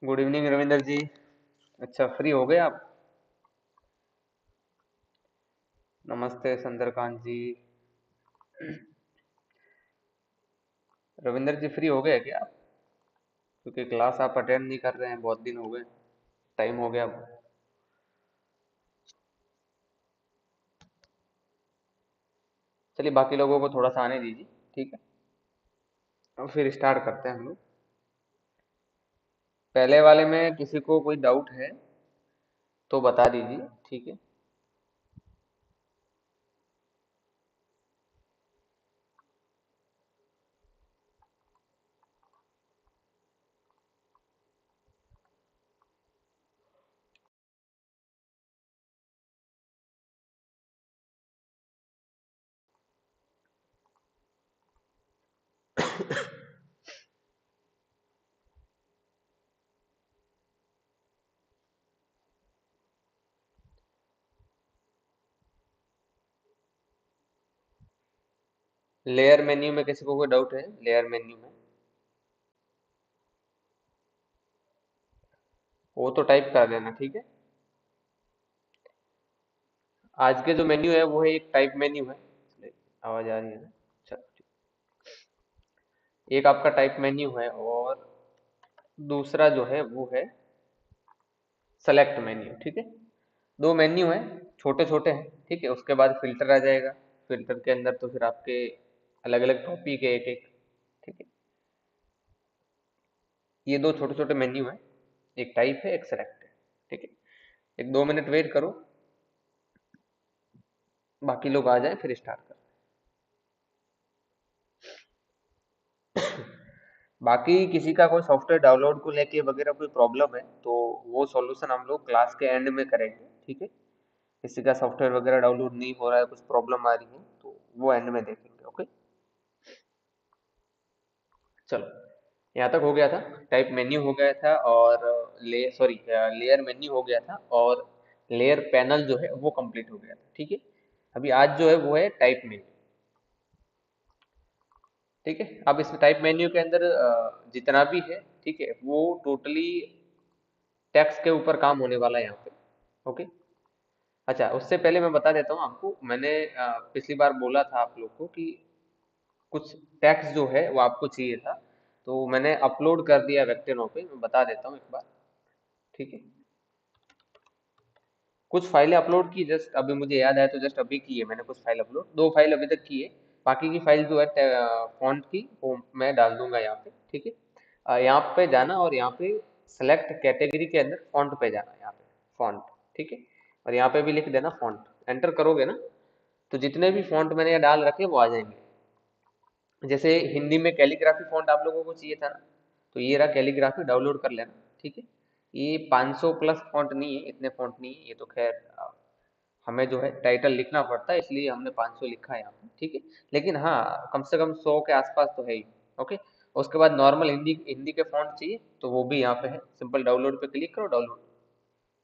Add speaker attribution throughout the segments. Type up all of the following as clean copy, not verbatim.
Speaker 1: Good evening Ravinder जी। अच्छा, free हो गए आप? नमस्ते सुंदरकांत जी। रविंदर जी फ्री हो गए क्या आप? क्योंकि क्लास आप अटेंड नहीं कर रहे हैं, बहुत दिन हो गए, टाइम हो गया अब। चलिए बाकी लोगों को थोड़ा सा आने दीजिए। ठीक है, अब फिर स्टार्ट करते हैं हम लोग। पहले वाले में किसी को कोई डाउट है तो बता दीजिए। ठीक है। लेयर मेन्यू में किसी को कोई डाउट है? लेयर मेन्यू में वो तो टाइप कर देना। ठीक है। आज के जो मेन्यू है वो है एक टाइप मेन्यू है। आवाज आ रही है ना? अच्छा, एक आपका टाइप मेन्यू है और दूसरा जो है वो है सेलेक्ट मेन्यू। ठीक है। दो मेन्यू हैं, छोटे छोटे हैं। ठीक है, उसके बाद फिल्टर आ जाएगा। फिल्टर के अंदर तो फिर आपके अलग अलग टॉपिक है, एक एक। ठीक है। ये दो छोटे छोटे मेन्यू हैं, एक टाइप है एक सेलेक्ट है। ठीक है। एक 2 मिनट वेट करो, बाकी लोग आ जाए फिर स्टार्ट कर। बाकी किसी का कोई सॉफ्टवेयर डाउनलोड को लेके वगैरह कोई प्रॉब्लम है तो वो सॉल्यूशन हम लोग क्लास के एंड में करेंगे। ठीक है। किसी का सॉफ्टवेयर वगैरह डाउनलोड नहीं हो रहा है, कुछ प्रॉब्लम आ रही है तो वो एंड में देखेंगे। ओके, चलो। यहाँ तक हो गया था। टाइप मेन्यू हो गया था और लेयर मेन्यू हो गया था और लेयर पैनल जो है वो कंप्लीट हो गया था। ठीक है। अभी आज जो है वो है टाइप मेन्यू। ठीक है। अब इस टाइप मेन्यू के अंदर जितना भी है, ठीक है, वो टोटली टेक्स्ट के ऊपर काम होने वाला है यहाँ पे। ओके। अच्छा, उससे पहले मैं बता देता हूँ आपको, मैंने पिछली बार बोला था आप लोग को कि कुछ टेक्स्ट जो है वो आपको चाहिए था, तो मैंने अपलोड कर दिया वेक्टेनो पे। मैं बता देता हूँ एक बार। ठीक है। कुछ फाइलें अपलोड की, जस्ट अभी मुझे याद आया तो जस्ट अभी की है मैंने कुछ फाइल अपलोड, 2 फाइल अभी तक की है। बाकी की फाइल जो है फॉन्ट की वो मैं डाल दूंगा यहाँ पे। ठीक है। यहाँ पे जाना और यहाँ पे सेलेक्ट कैटेगरी के अंदर फॉन्ट पे जाना, यहाँ पे फॉन्ट। ठीक है। और यहाँ पे भी लिख देना फॉन्ट। एंटर करोगे ना तो जितने भी फॉन्ट मैंने यहाँ डाल रखे वो आ जाएंगे। जैसे हिंदी में कैलीग्राफी फॉन्ट आप लोगों को चाहिए था ना, तो ये रहा कैलीग्राफी, डाउनलोड कर लेना। ठीक है। ये 500 प्लस फॉन्ट नहीं है, इतने फॉन्ट नहीं है ये तो। खैर हमें जो है टाइटल लिखना पड़ता है इसलिए हमने 500 लिखा है यहाँ पे। ठीक है। लेकिन हाँ, कम से कम 100 के आसपास तो है ही। ओके। उसके बाद नॉर्मल हिंदी हिंदी के फॉन्ट चाहिए तो वो भी यहाँ पे है। सिंपल डाउनलोड पे क्लिक करो, डाउनलोड।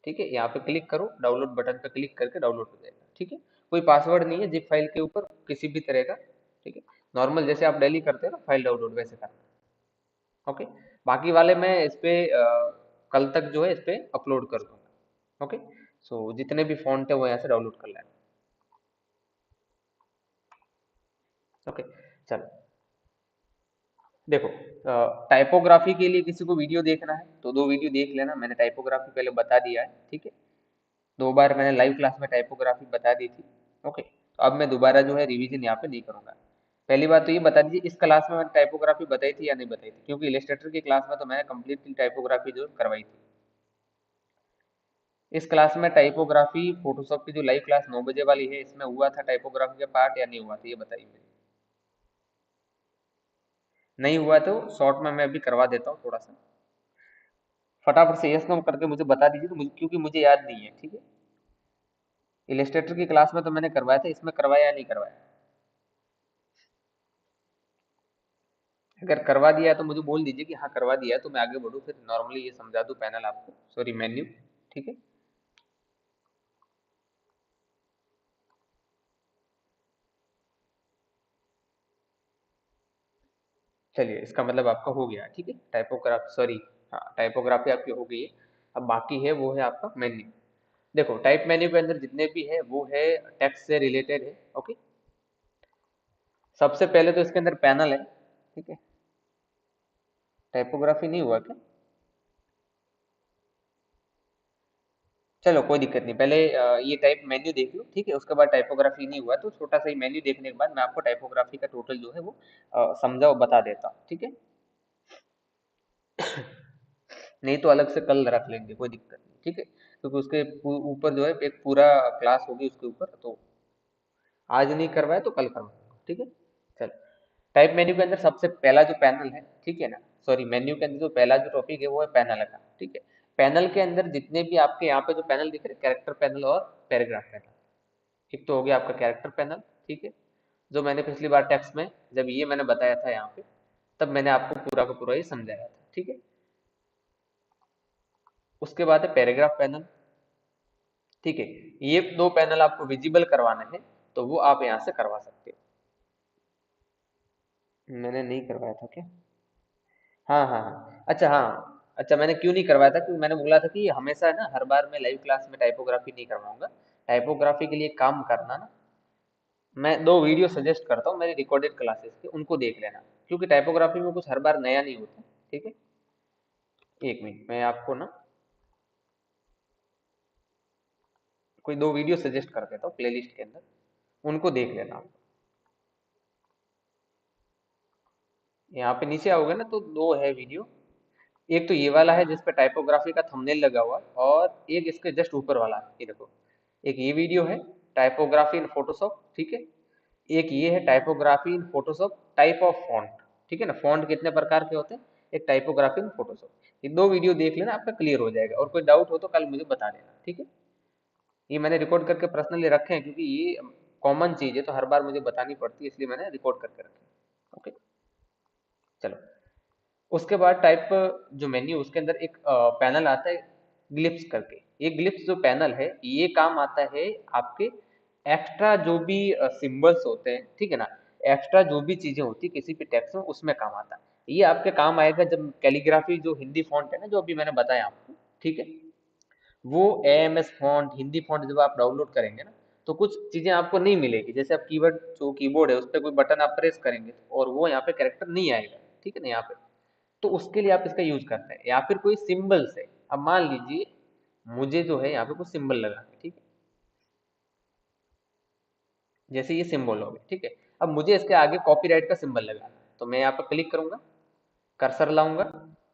Speaker 1: ठीक है, यहाँ पे क्लिक करो, डाउनलोड बटन पे क्लिक करके डाउनलोड हो जाएगा। ठीक है। कोई पासवर्ड नहीं है जिप फाइल के ऊपर किसी भी तरह का। ठीक है। नॉर्मल जैसे आप डेली करते हो ना फाइल डाउनलोड, वैसे करना है। ओके। बाकी वाले मैं इस पे कल तक जो है इस पे अपलोड कर दूंगा। ओके। सो जितने भी फॉन्ट है वो यहाँ से डाउनलोड कर लेना। ओके। चलो, देखो, टाइपोग्राफी के लिए किसी को वीडियो देखना है तो 2 वीडियो देख लेना। मैंने टाइपोग्राफी पहले बता दिया है। ठीक है। 2 बार मैंने लाइव क्लास में टाइपोग्राफी बता दी थी। ओके, तो अब मैं दोबारा जो है रिवीजन यहाँ पे नहीं करूंगा। पहली बात तो ये बता दीजिए, इस क्लास में मैंने टाइपोग्राफी बताई थी या नहीं बताई थी? क्योंकि इलस्ट्रेटर की क्लास में तो मैंने कंप्लीटली टाइपोग्राफी जो करवाई थी। इस क्लास में टाइपोग्राफी फोटोशॉप की जो लाइव क्लास 9 बजे वाली है, इसमें हुआ था टाइपोग्राफी का पार्ट या नहीं हुआ था, ये बताइए मुझे। नहीं हुआ तो शॉर्ट में मैं अभी करवा देता हूँ थोड़ा सा। फटाफट से यस नो करके मुझे बता दीजिए, तो मुझे, क्योंकि मुझे याद नहीं है। ठीक है। इलस्ट्रेटर की क्लास में तो मैंने करवाया था, इसमें करवाया या नहीं करवाया? अगर करवा दिया है तो मुझे बोल दीजिए कि हाँ करवा दिया है, तो मैं आगे बढ़ूँ, फिर नॉर्मली ये समझा दूँ पैनल आपको, सॉरी मेन्यू। ठीक है। चलिए, इसका मतलब आपका हो गया। ठीक है, टाइपोग्राफ, सॉरी, हाँ, टाइपोग्राफी आपकी हो गई है। अब बाकी है वो है आपका मेन्यू। देखो टाइप मेन्यू के अंदर जितने भी है वो है टेक्स्ट से रिलेटेड है। ओके, सबसे पहले तो इसके अंदर पैनल है। ठीक है, टाइपोग्राफी नहीं हुआ क्या? चलो कोई दिक्कत नहीं, पहले ये टाइप मेन्यू देख लो। ठीक है, उसके बाद टाइपोग्राफी नहीं हुआ तो छोटा सा ही मेन्यू देखने के बाद मैं आपको टाइपोग्राफी का टोटल जो है वो समझाओ बता देता हूँ। ठीक है, नहीं तो अलग से कल रख लेंगे, कोई दिक्कत नहीं। ठीक है, क्योंकि उसके ऊपर जो है एक पूरा क्लास होगी उसके ऊपर, तो आज नहीं करवाए तो कल करवाऊंगा। ठीक है, चल। टाइप मेन्यू के अंदर सबसे पहला जो पैनल है, ठीक है ना, सॉरी, मेन्यू के अंदर जो पहला जो टॉपिक है वो है पैनल का। ठीक है, पैनल के अंदर जितने भी आपके यहाँ पे जो पैनल दिख रहे हैं, कैरेक्टर पैनल और पैराग्राफ पैनल। एक तो हो गया आपका कैरेक्टर पैनल। ठीक है, जो मैंने पिछली बार टेक्स्ट में जब ये मैंने बताया था यहाँ पे, तब मैंने आपको पूरा का पूरा ये समझाया था। ठीक है, उसके बाद है पैराग्राफ पैनल। ठीक है, ये दो पैनल आपको विजिबल करवाना है तो वो आप यहाँ से करवा सकते हो। मैंने नहीं करवाया था क्या? हाँ हाँ हाँ, अच्छा हाँ, अच्छा मैंने क्यों नहीं करवाया था, क्योंकि मैंने बोला था कि हमेशा ना हर बार मैं लाइव क्लास में टाइपोग्राफी नहीं करवाऊंगा। टाइपोग्राफी के लिए काम करना ना, मैं दो वीडियो सजेस्ट करता हूँ मेरी रिकॉर्डेड क्लासेस के, उनको देख लेना। क्योंकि टाइपोग्राफी में कुछ हर बार नया नहीं होता। ठीक है, एक मिनट मैं आपको ना कोई दो वीडियो सजेस्ट कर देता हूँ प्लेलिस्ट के अंदर, उनको देख लेना आप। यहाँ पे नीचे आओगे ना तो दो है वीडियो। एक तो ये वाला है जिसपे टाइपोग्राफी का थंबनेल लगा हुआ है, और एक इसके जस्ट ऊपर वाला है, ये देखो। एक ये वीडियो है, टाइपोग्राफी इन फोटोशॉप। ठीक है, एक ये है typography in Photoshop type of font. ठीक है ना, फॉन्ट कितने प्रकार के होते हैं, एक टाइपोग्राफी इन फोटोशॉप। ये दो वीडियो देख लेना, आपका क्लियर हो जाएगा, और कोई डाउट हो तो कल मुझे बता देना। ठीक है, ये मैंने रिकॉर्ड करके पर्सनली रखे हैं क्योंकि ये कॉमन चीज है तो हर बार मुझे बतानी पड़ती है, इसलिए मैंने रिकॉर्ड करके रखे हैं। ओके, चलो। उसके बाद टाइप जो मेन्यू, उसके अंदर एक पैनल आता है ग्लिप्स करके। ये ग्लिप्स जो पैनल है ये काम आता है आपके एक्स्ट्रा जो भी सिंबल्स होते हैं, ठीक है ना, एक्स्ट्रा जो भी चीजें होती है किसी भी टेक्स्ट में, उसमें काम आता है। ये आपके काम आएगा जब कैलीग्राफी जो हिंदी फॉन्ट है ना, जो अभी मैंने बताया आपको। ठीक है, वो एएमएस फॉन्ट हिंदी फॉन्ट जब आप डाउनलोड करेंगे ना, तो कुछ चीजें आपको नहीं मिलेगी। जैसे आप कीवर्ड जो कीबोर्ड है उस पर कोई बटन आप प्रेस करेंगे और वो यहाँ पे कैरेक्टर नहीं आएगा। ठीक है ना, यहाँ पे तो उसके लिए आप इसका यूज करते हैं, या फिर कोई सिंबल्स है। अब मान लीजिए मुझे जो है यहाँ पे कुछ सिंबल लगाना है। ठीक है, जैसे ये सिंबल हो गया। ठीक है, अब मुझे इसके आगे कॉपीराइट का सिंबल लगाना है, तो मैं यहाँ पर क्लिक करूंगा, कर्सर लाऊंगा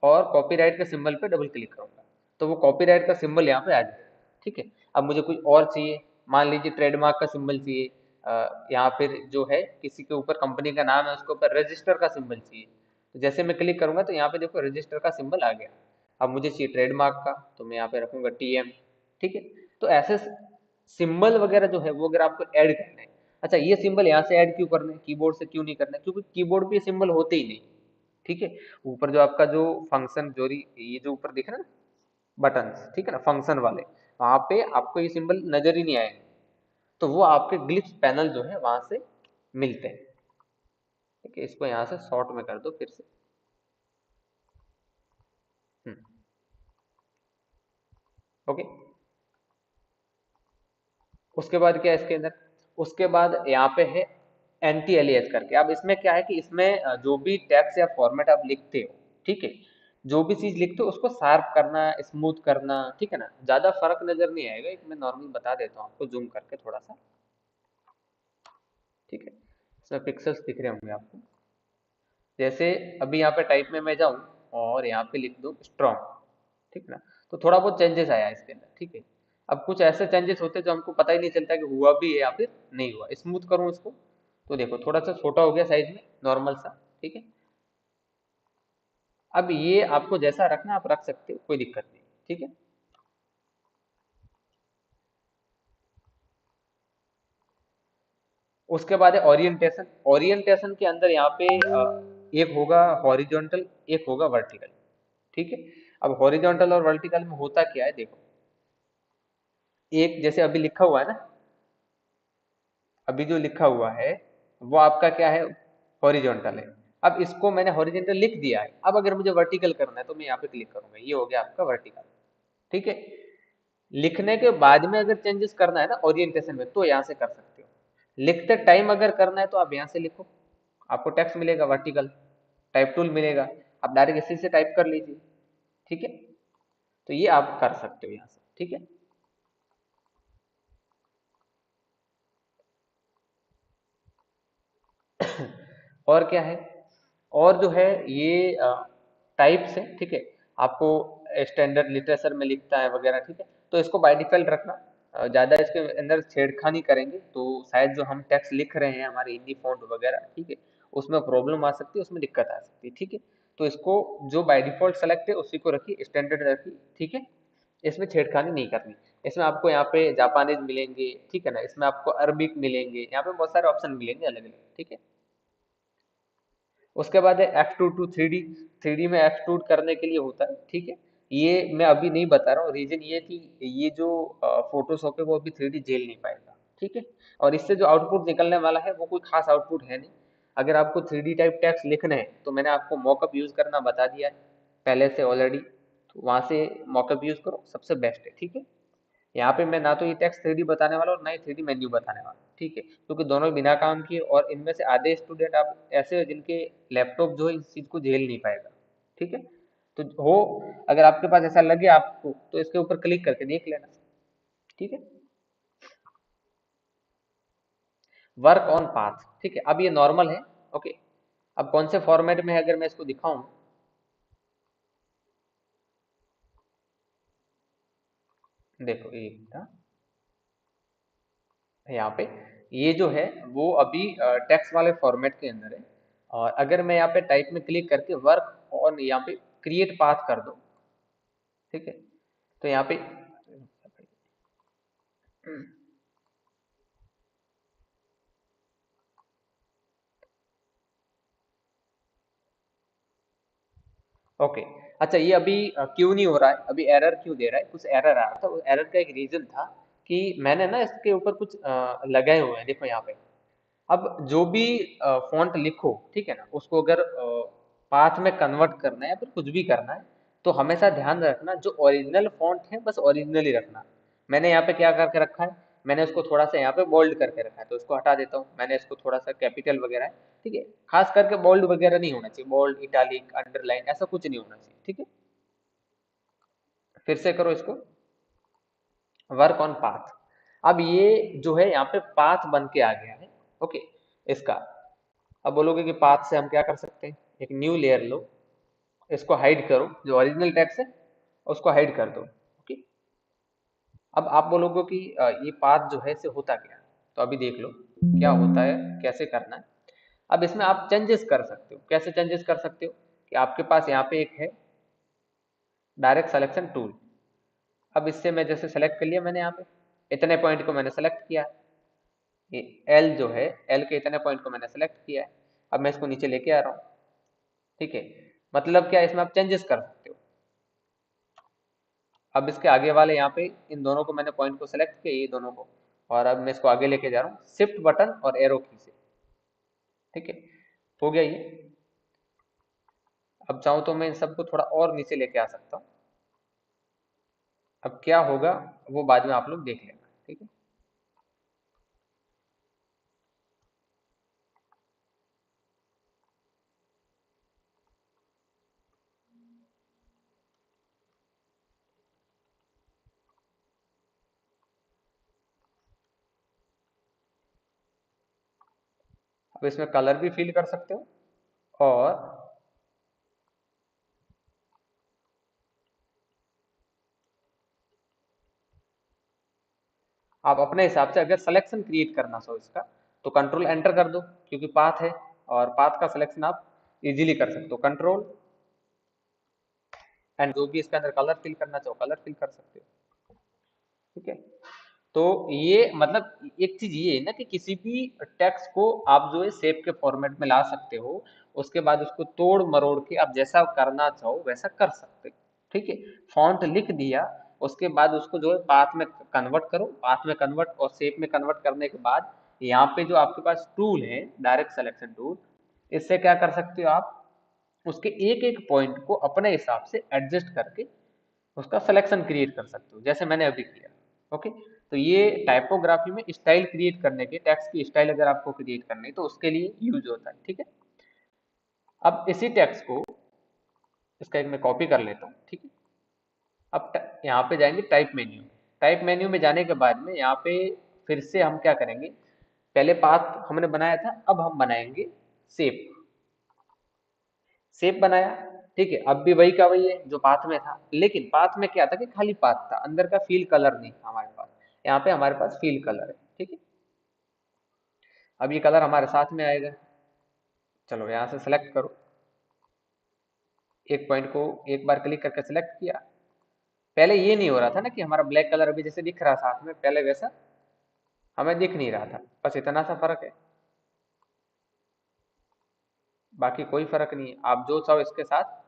Speaker 1: और कॉपीराइट के सिंबल पे डबल क्लिक करूंगा, तो वो कॉपीराइट का सिंबल यहाँ पे आ जाएगा। ठीक है, अब मुझे कुछ और चाहिए, मान लीजिए ट्रेडमार्क का सिंबल चाहिए, या फिर जो है किसी के ऊपर कंपनी का नाम है उसके ऊपर रजिस्टर का सिंबल चाहिए, तो जैसे मैं क्लिक करूंगा तो यहाँ पे देखो रजिस्टर का सिंबल आ गया। अब मुझे चाहिए ट्रेडमार्क का, तो मैं यहाँ पे रखूंगा टीएम। ठीक है, तो ऐसे सिंबल वगैरह जो है वो अगर आपको ऐड करना है, अच्छा ये सिंबल यहाँ से ऐड क्यों करना है, कीबोर्ड से क्यों नहीं करना है, क्योंकि कीबोर्ड पे सिंबल होते ही नहीं। ठीक है, ऊपर जो आपका जो फंक्शन जो ये जो ऊपर दिख रहा है ना बटन, ठीक है ना, फंक्शन वाले, वहां पे आपको ये सिंबल नजर ही नहीं आएंगे, तो वो आपके ग्लिप्स पैनल जो है वहां से मिलते हैं। ठीक है, इसको यहाँ से शॉर्ट में कर दो फिर से। हम्म, ओके। उसके बाद क्या है इसके अंदर, उसके बाद यहाँ पे है एंटी एलियास करके। अब इसमें क्या है कि इसमें जो भी टेक्स्ट या फॉर्मेट आप लिखते हो, ठीक है, जो भी चीज लिखते हो उसको शार्प करना, स्मूथ करना, ठीक है ना, ज्यादा फर्क नजर नहीं आएगा। एक मैं नॉर्मल बता देता हूँ आपको जूम करके थोड़ा सा। ठीक है, इसमें पिक्सल्स दिख रहे होंगे आपको। जैसे अभी यहाँ पे टाइप में मैं जाऊँ और यहाँ पे लिख दूँ स्ट्रॉन्ग, ठीक है ना, तो थोड़ा बहुत चेंजेस आया इसके अंदर। ठीक है, अब कुछ ऐसे चेंजेस होते हैं जो हमको पता ही नहीं चलता कि हुआ भी है या फिर नहीं हुआ। स्मूथ करूँ इसको तो देखो थोड़ा सा छोटा हो गया साइज में, नॉर्मल सा। ठीक है, अब ये आपको जैसा रखना आप रख सकते हो, कोई दिक्कत नहीं। ठीक है, उसके बाद है ओरिएंटेशन। ओरिएंटेशन के अंदर यहाँ पे एक होगा हॉरिजॉन्टल, एक होगा वर्टिकल। ठीक है, अब हॉरिजॉन्टल और वर्टिकल में होता क्या है देखो, एक जैसे अभी लिखा हुआ है ना, अभी जो लिखा हुआ है वो आपका क्या है, हॉरिजॉन्टल है। अब इसको मैंने हॉरिजेंटल लिख दिया है, अब अगर मुझे वर्टिकल करना है तो मैं यहाँ पे क्लिक करूंगा, ये हो गया आपका वर्टिकल। ठीक है। लिखने के बाद में अगर चेंजेस करना है ना ओरिएंटेशन में, तो यहाँ से कर सकते हो। लिखते टाइम अगर करना है तो आप यहाँ से लिखो, आपको टेक्स्ट मिलेगा वर्टिकल, टाइप टूल मिलेगा, आप डायरेक्ट इसी से टाइप कर लीजिए। ठीक है। तो ये आप कर सकते हो यहाँ से। ठीक है। और क्या है, और जो है ये टाइप्स है। ठीक है। आपको स्टैंडर्ड लिटरेचर में लिखता है वगैरह। ठीक है। तो इसको बाय डिफॉल्ट रखना। ज्यादा इसके अंदर छेड़खानी करेंगे तो शायद जो हम टेक्स्ट लिख रहे हैं हमारे हिंदी फॉन्ट वगैरह, ठीक है, उसमें प्रॉब्लम आ सकती है, उसमें दिक्कत आ सकती है। ठीक है। तो इसको जो बाय डिफॉल्ट सेलेक्ट है उसी को रखिए, स्टैंडर्ड रखिए। ठीक है। इसमें छेड़खानी नहीं करनी। इसमें आपको यहाँ पे जापानीज मिलेंगे, ठीक है ना, इसमें आपको अरबिक मिलेंगे, यहाँ पे बहुत सारे ऑप्शन मिलेंगे अलग अलग। ठीक है। उसके बाद है extrude to three D. Three D में एक्सट्रूड करने के लिए होता है। ठीक है। ये मैं अभी नहीं बता रहा हूँ, रीजन ये कि ये जो फोटोशॉप है वो अभी थ्री डी झेल नहीं पाएगा। ठीक है। और इससे जो आउटपुट निकलने वाला है वो कोई खास आउटपुट है नहीं। अगर आपको थ्री डी टाइप टेक्स्ट लिखने हैं तो मैंने आपको मॉकअप यूज करना बता दिया है पहले से ऑलरेडी, तो वहां से मॉकअप यूज करो, सबसे बेस्ट है। ठीक है। यहाँ पे मैं ना तो ये टेक्स्ट थ्री डी बताने वाला और ना ही थ्री डी मेन्यू बताने वाला। ठीक है। क्योंकि दोनों ही बिना काम किए, और इनमें से आधे स्टूडेंट आप ऐसे हो जिनके लैपटॉप जो है इस चीज को झेल नहीं पाएगा। ठीक है। तो हो, अगर आपके पास ऐसा लगे आपको तो इसके ऊपर क्लिक करके देख लेना। ठीक है। Work on path. ठीक है। अब ये नॉर्मल है। ओके। अब कौन से फॉर्मेट में है अगर मैं इसको दिखाऊं, देखो एक था यहाँ पे, ये जो है वो अभी टेक्स्ट वाले फॉर्मेट के अंदर है। और अगर मैं यहाँ पे टाइप में क्लिक करके वर्क ऑन यहाँ पे क्रिएट पाथ कर दूं, ठीक है, तो यहाँ पे ओके। अच्छा, ये अभी क्यों नहीं हो रहा है, अभी एरर क्यों दे रहा है, कुछ एरर आ रहा था, उस एरर का एक रीजन था कि मैंने ना इसके ऊपर कुछ लगाए हुए हैं, देखो यहाँ पे। अब जो भी फॉन्ट लिखो, ठीक है ना, उसको अगर पाथ में कन्वर्ट करना है या फिर कुछ भी करना है, तो हमेशा ध्यान रखना जो ओरिजिनल फॉन्ट है बस ओरिजिनल ही रखना। मैंने यहाँ पे क्या करके रखा है, मैंने उसको थोड़ा सा यहाँ पे बोल्ड करके रखा है, तो इसको हटा देता हूँ। मैंने इसको थोड़ा सा कैपिटल वगैरह है, ठीक है, खास करके बोल्ड वगैरह नहीं होना चाहिए, बोल्ड इटालिक अंडरलाइन ऐसा कुछ नहीं होना चाहिए। ठीक है। फिर से करो इसको, वर्क ऑन पाथ। अब ये जो है यहाँ पे पाथ बन के आ गया है। ओके। इसका अब बोलोगे कि पाथ से हम क्या कर सकते हैं, एक न्यू लेयर लो, इसको हाइड करो, जो ओरिजिनल टेक्स्ट है उसको हाइड कर दो। ओके। अब आप बोलोगे कि ये पाथ जो है इसे होता क्या है, तो अभी देख लो क्या होता है, कैसे करना है। अब इसमें आप चेंजेस कर सकते हो। कैसे चेंजेस कर सकते हो, कि आपके पास यहाँ पे एक है डायरेक्ट सिलेक्शन टूल। अब इससे मैं जैसे सेलेक्ट कर लिया मैंने यहाँ पे, इतने पॉइंट को मैंने सेलेक्ट किया, ये एल जो है, एल के इतने पॉइंट को मैंने सेलेक्ट किया है। अब मैं इसको नीचे लेके आ रहा हूँ। ठीक है। मतलब क्या है, इसमें आप चेंजेस कर सकते हो। अब इसके आगे वाले यहाँ पे इन दोनों को मैंने पॉइंट को सेलेक्ट किया, ये दोनों को, और अब मैं इसको आगे लेके जा रहा हूँ शिफ्ट बटन और एरो की से। ठीक है। हो गया ये। अब चाहूँ तो मैं इन सबको थोड़ा और नीचे लेके आ सकता हूँ। अब क्या होगा वो बाद में आप लोग देख लेना। ठीक है। अब इसमें कलर भी फिल कर सकते हो, और आप अपने हिसाब से अगर सिलेक्शन क्रिएट करना हो इसका, तो कंट्रोल एंटर कर दो, क्योंकि पाथ है, और पाथ का सिलेक्शन आप इजीली कर सकते हो, कंट्रोल एंड जो भी इसके अंदर कलर फिल करना चाहो कलर फिल कर सकते हो। ठीक है। तो ये मतलब एक चीज ये है ना कि किसी भी टेक्स्ट को आप जो है शेप के फॉर्मेट में ला सकते हो, उसके बाद उसको तोड़ मरोड़ के आप जैसा करना चाहो वैसा कर सकते हो। ठीक है। फॉन्ट लिख दिया, उसके बाद उसको जो है पाथ में कन्वर्ट करो, पाथ में कन्वर्ट और शेप में कन्वर्ट करने के बाद यहाँ पे जो आपके पास टूल है डायरेक्ट सिलेक्शन टूल, इससे क्या कर सकते हो आप, उसके एक एक पॉइंट को अपने हिसाब से एडजस्ट करके उसका सिलेक्शन क्रिएट कर सकते हो, जैसे मैंने अभी किया। ओके, तो ये टाइपोग्राफी में स्टाइल क्रिएट करने के, टेक्स्ट की स्टाइल अगर आपको क्रिएट करनी है तो उसके लिए यूज होता है। ठीक है, अब इसी टेक्स्ट को, इसका एक मैं कॉपी कर लेता हूँ। ठीक है, अब यहाँ पे जाएंगे टाइप मेन्यू। टाइप मेन्यू में जाने के बाद में यहाँ पे फिर से हम क्या करेंगे, पहले पाथ हमने बनाया था, अब हम बनाएंगे शेप। शेप बनाया, ठीक है, अब भी वही का वही है जो पाथ में था, लेकिन पाथ में क्या था कि खाली पाथ था, अंदर का फील कलर नहीं था हमारे पास। यहाँ पे हमारे पास फील कलर है। ठीक है, अब ये कलर हमारे साथ में आएगा। चलो यहाँ से सेलेक्ट करो, एक पॉइंट को एक बार क्लिक करके सिलेक्ट किया। पहले ये नहीं हो रहा था ना कि हमारा ब्लैक कलर अभी जैसे दिख रहा साथ में, पहले वैसा हमें दिख नहीं रहा था, बस इतना सा फर्क है, बाकी कोई फर्क नहीं है। आप जो चाहो इसके साथ,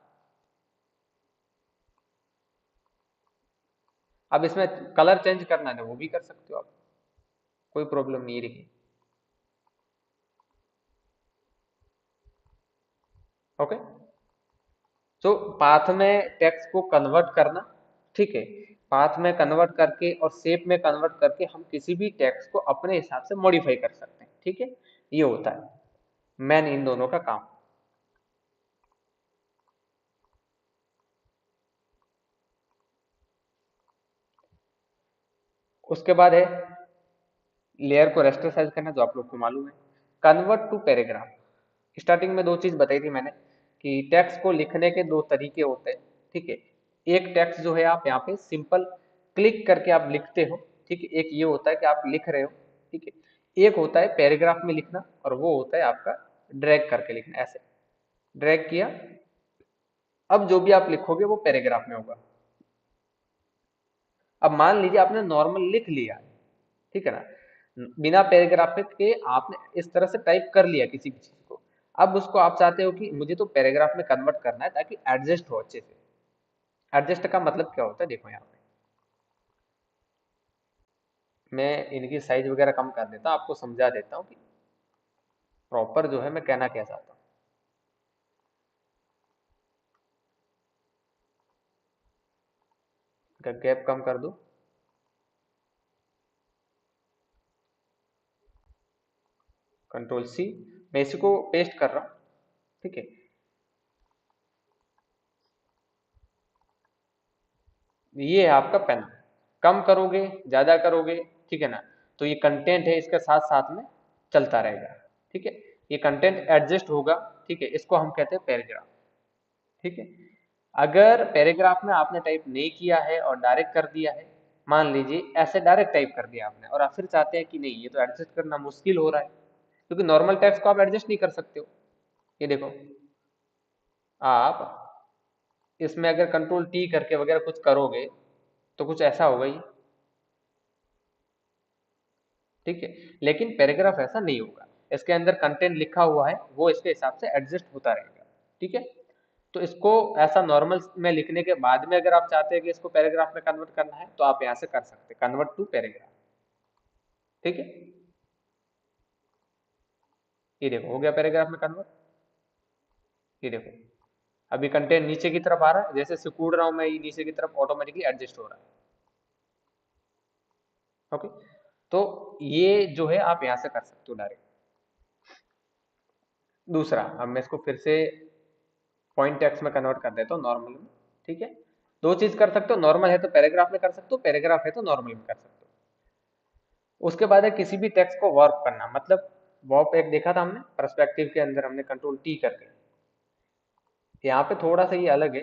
Speaker 1: अब इसमें कलर चेंज करना है वो भी कर सकते हो आप, कोई प्रॉब्लम नहीं रही। ओके, तो पाथ में टेक्स्ट को कन्वर्ट करना, ठीक है, पाथ में कन्वर्ट करके और शेप में कन्वर्ट करके हम किसी भी टेक्स्ट को अपने हिसाब से मॉडिफाई कर सकते हैं। ठीक है, ये होता है मैन इन दोनों का काम। उसके बाद है लेयर को रेस्टरसाइज करना, जो आप लोग को मालूम है। कन्वर्ट टू पैराग्राफ, स्टार्टिंग में दो चीज बताई थी मैंने कि टेक्स्ट को लिखने के दो तरीके होते हैं। ठीक है, एक टेक्स्ट जो है आप यहाँ पे सिंपल क्लिक करके आप लिखते हो। ठीक है, एक ये होता है कि आप लिख रहे हो। ठीक है, एक होता है पैराग्राफ में लिखना, और वो होता है आपका ड्रैग करके लिखना, ऐसे ड्रैग किया, अब जो भी आप लिखोगे वो पैराग्राफ में होगा। अब मान लीजिए आपने नॉर्मल लिख लिया, ठीक है ना, बिना पैराग्राफ के आपने इस तरह से टाइप कर लिया किसी भी चीज को, अब उसको आप चाहते हो कि मुझे तो पैराग्राफ में कन्वर्ट करना है ताकि एडजस्ट हो अच्छे से। एडजस्ट का मतलब क्या होता है, देखो यहाँ पे मैं इनकी साइज वगैरह कम कर देता हूँ, आपको समझा देता हूँ कि प्रॉपर जो है मैं कहना क्या चाहता हूँ। गैप कम कर दूं, कंट्रोल सी, मैं इसी को पेस्ट कर रहा हूँ। ठीक है, ये है आपका पेन, कम करोगे ज्यादा करोगे, ठीक है ना, तो ये कंटेंट है इसके साथ साथ में चलता रहेगा। ठीक है, ये कंटेंट एडजस्ट होगा। ठीक है, इसको हम कहते हैं पैराग्राफ। ठीक है, अगर पैराग्राफ में आपने टाइप नहीं किया है और डायरेक्ट कर दिया है, मान लीजिए ऐसे डायरेक्ट टाइप कर दिया आपने, और आप फिर चाहते हैं कि नहीं ये तो एडजस्ट करना मुश्किल हो रहा है, क्योंकि नॉर्मल टेक्स्ट को आप एडजस्ट नहीं कर सकते हो। ये देखो, आप इसमें अगर कंट्रोल टी करके वगैरह कुछ करोगे तो कुछ ऐसा होगा ही। ठीक है, लेकिन पैराग्राफ ऐसा नहीं होगा, इसके अंदर कंटेंट लिखा हुआ है, वो इसके हिसाब से एडजस्ट होता रहेगा। ठीक है, तो इसको ऐसा नॉर्मल में लिखने के बाद में अगर आप चाहते हैं कि इसको पैराग्राफ में कन्वर्ट करना है तो आप यहाँ से कर सकते हैं, कन्वर्ट टू पैराग्राफ। ठीक है, ये देखो हो गया पैराग्राफ में कन्वर्ट। ये देखो अभी कंटेंट नीचे की तरफ आ रहा है, जैसे सिकुड़ रहा हूं मैं, ये नीचे की तरफ ऑटोमेटिकली एडजस्ट हो रहा है। ओके, तो ये जो है आप यहाँ से कर सकते हो डायरेक्ट। दूसरा, अब मैं इसको फिर से पॉइंट टेक्स्ट में कन्वर्ट कर देता हूँ नॉर्मल में। ठीक है, दो चीज कर सकते हो, नॉर्मल है तो पैराग्राफ में कर सकते हो, पैराग्राफ है तो नॉर्मल में कर सकते हो। उसके बाद है किसी भी टेक्स्ट को वर्क करना, मतलब वॉर्प एक देखा था हमने पर्सपेक्टिव के अंदर, हमने कंट्रोल टी करके, यहाँ पे थोड़ा सा ये अलग है।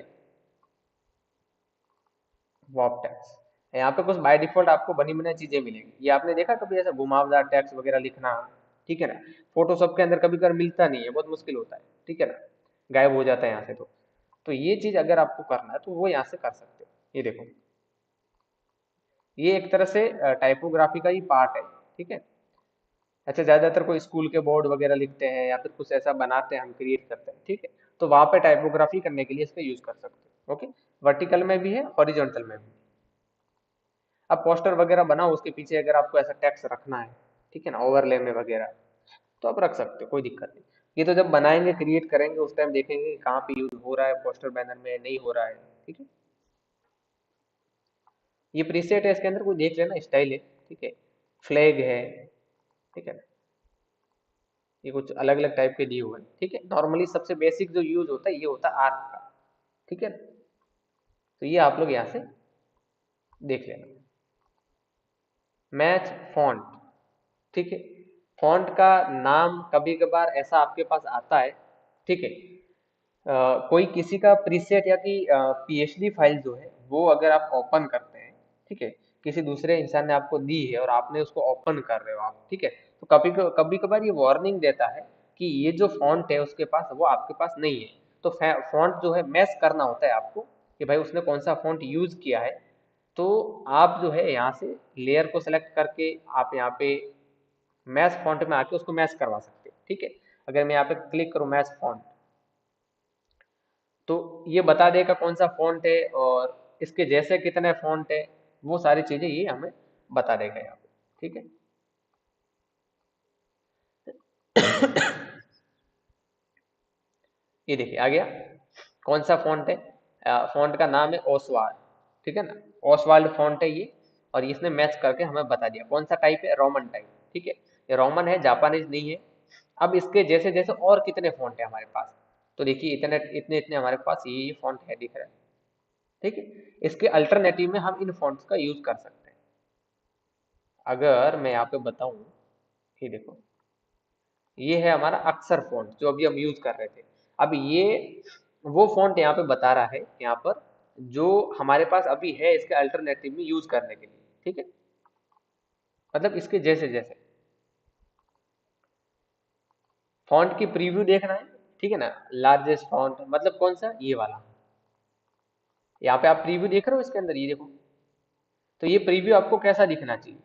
Speaker 1: वॉर्प टेक्स्ट यहाँ पे कुछ बाय डिफॉल्ट आपको बनी बनाई चीजें मिलेंगी, ये आपने देखा कभी ऐसा घुमावदार टेक्स्ट वगैरह लिखना। ठीक है ना, फोटोशॉप के अंदर कभी कभी मिलता नहीं है, बहुत मुश्किल होता है। ठीक है ना, गायब हो जाता है यहाँ से। तो ये चीज अगर आपको करना है तो वो यहाँ से कर सकते हो। ये देखो, ये एक तरह से टाइपोग्राफी का ही पार्ट है। ठीक है, अच्छा, ज्यादातर कोई स्कूल के बोर्ड वगैरह लिखते हैं या फिर कुछ ऐसा बनाते हैं, हम क्रिएट करते हैं। ठीक है, तो वहां पे टाइपोग्राफी करने के लिए इसका यूज कर सकते हो। ओके, वर्टिकल में भी है, हॉरिजॉन्टल में भी। अब पोस्टर वगैरह बनाओ, उसके पीछे अगर आपको ऐसा टेक्स्ट रखना है, ठीक है ना, ओवरले में वगैरह, तो आप रख सकते हो, कोई दिक्कत नहीं। ये तो जब बनाएंगे क्रिएट करेंगे उस टाइम देखेंगे कहाँ पे यूज हो रहा है, पोस्टर बैनर में नहीं हो रहा है। ठीक है, ये प्रीसेट है, इसके अंदर कोई देख लेना, स्टाइल है। ठीक है, फ्लैग है। ठीक है, ये कुछ अलग अलग टाइप के दिए हुए हैं। ठीक है, नॉर्मली सबसे बेसिक जो यूज होता है ये होता है आर्क का। ठीक है, तो ये आप लोग यहाँ से देख लेना। Match font. ठीक है, फॉन्ट का नाम कभी कभार ऐसा आपके पास आता है। ठीक है, कोई किसी का प्रीसेट या कि पीएचडी फाइल जो है वो अगर आप ओपन करते हैं, ठीक है, किसी दूसरे इंसान ने आपको दी है और आपने उसको ओपन कर रहे हो आप, ठीक है, तो कभी कभार ये वार्निंग देता है कि ये जो फॉन्ट है उसके पास वो आपके पास नहीं है। तो फॉन्ट जो है मैच करना होता है आपको कि भाई उसने कौन सा फॉन्ट यूज किया है। तो आप जो है यहाँ से लेयर को सेलेक्ट करके आप यहाँ पे मैच फॉन्ट में आके उसको मैच करवा सकते हो। ठीक है, अगर मैं यहाँ पे क्लिक करूँ मैच फॉन्ट, तो ये बता देगा कौन सा फॉन्ट है और इसके जैसे कितने फॉन्ट है, वो सारी चीजें ये हमें बता देगा यहाँ पे। ठीक है, ये देखिए आ गया कौन सा फॉन्ट है। फॉन्ट का नाम है ओसवाल्ड। ठीक है ना, ओसवाल्ड फॉन्ट है ये, और इसने मैच करके हमें बता दिया कौन सा टाइप है, रोमन टाइप। ठीक है, ये रोमन है, जापानीज नहीं है। अब इसके जैसे जैसे और कितने फॉन्ट है हमारे पास, तो देखिए इतने इतने इतने हमारे पास ये फॉन्ट है दिख रहा है। ठीक है, इसके अल्टरनेटिव में हम इन फॉन्ट्स का यूज कर सकते हैं। अगर मैं यहाँ पे बताऊं, ये देखो, ये है हमारा अक्षर फॉन्ट जो अभी हम यूज कर रहे थे। अब ये वो फॉन्ट यहाँ पे बता रहा है यहाँ पर जो हमारे पास अभी है इसके अल्टरनेटिव में यूज करने के लिए। ठीक है, मतलब इसके जैसे जैसे फॉन्ट की प्रीव्यू देखना है। ठीक है ना, लार्जेस्ट फॉन्ट मतलब कौन सा, ये वाला। यहाँ पे आप प्रीव्यू देख रहे हो इसके अंदर, ये देखो, तो ये प्रीव्यू आपको कैसा दिखना चाहिए,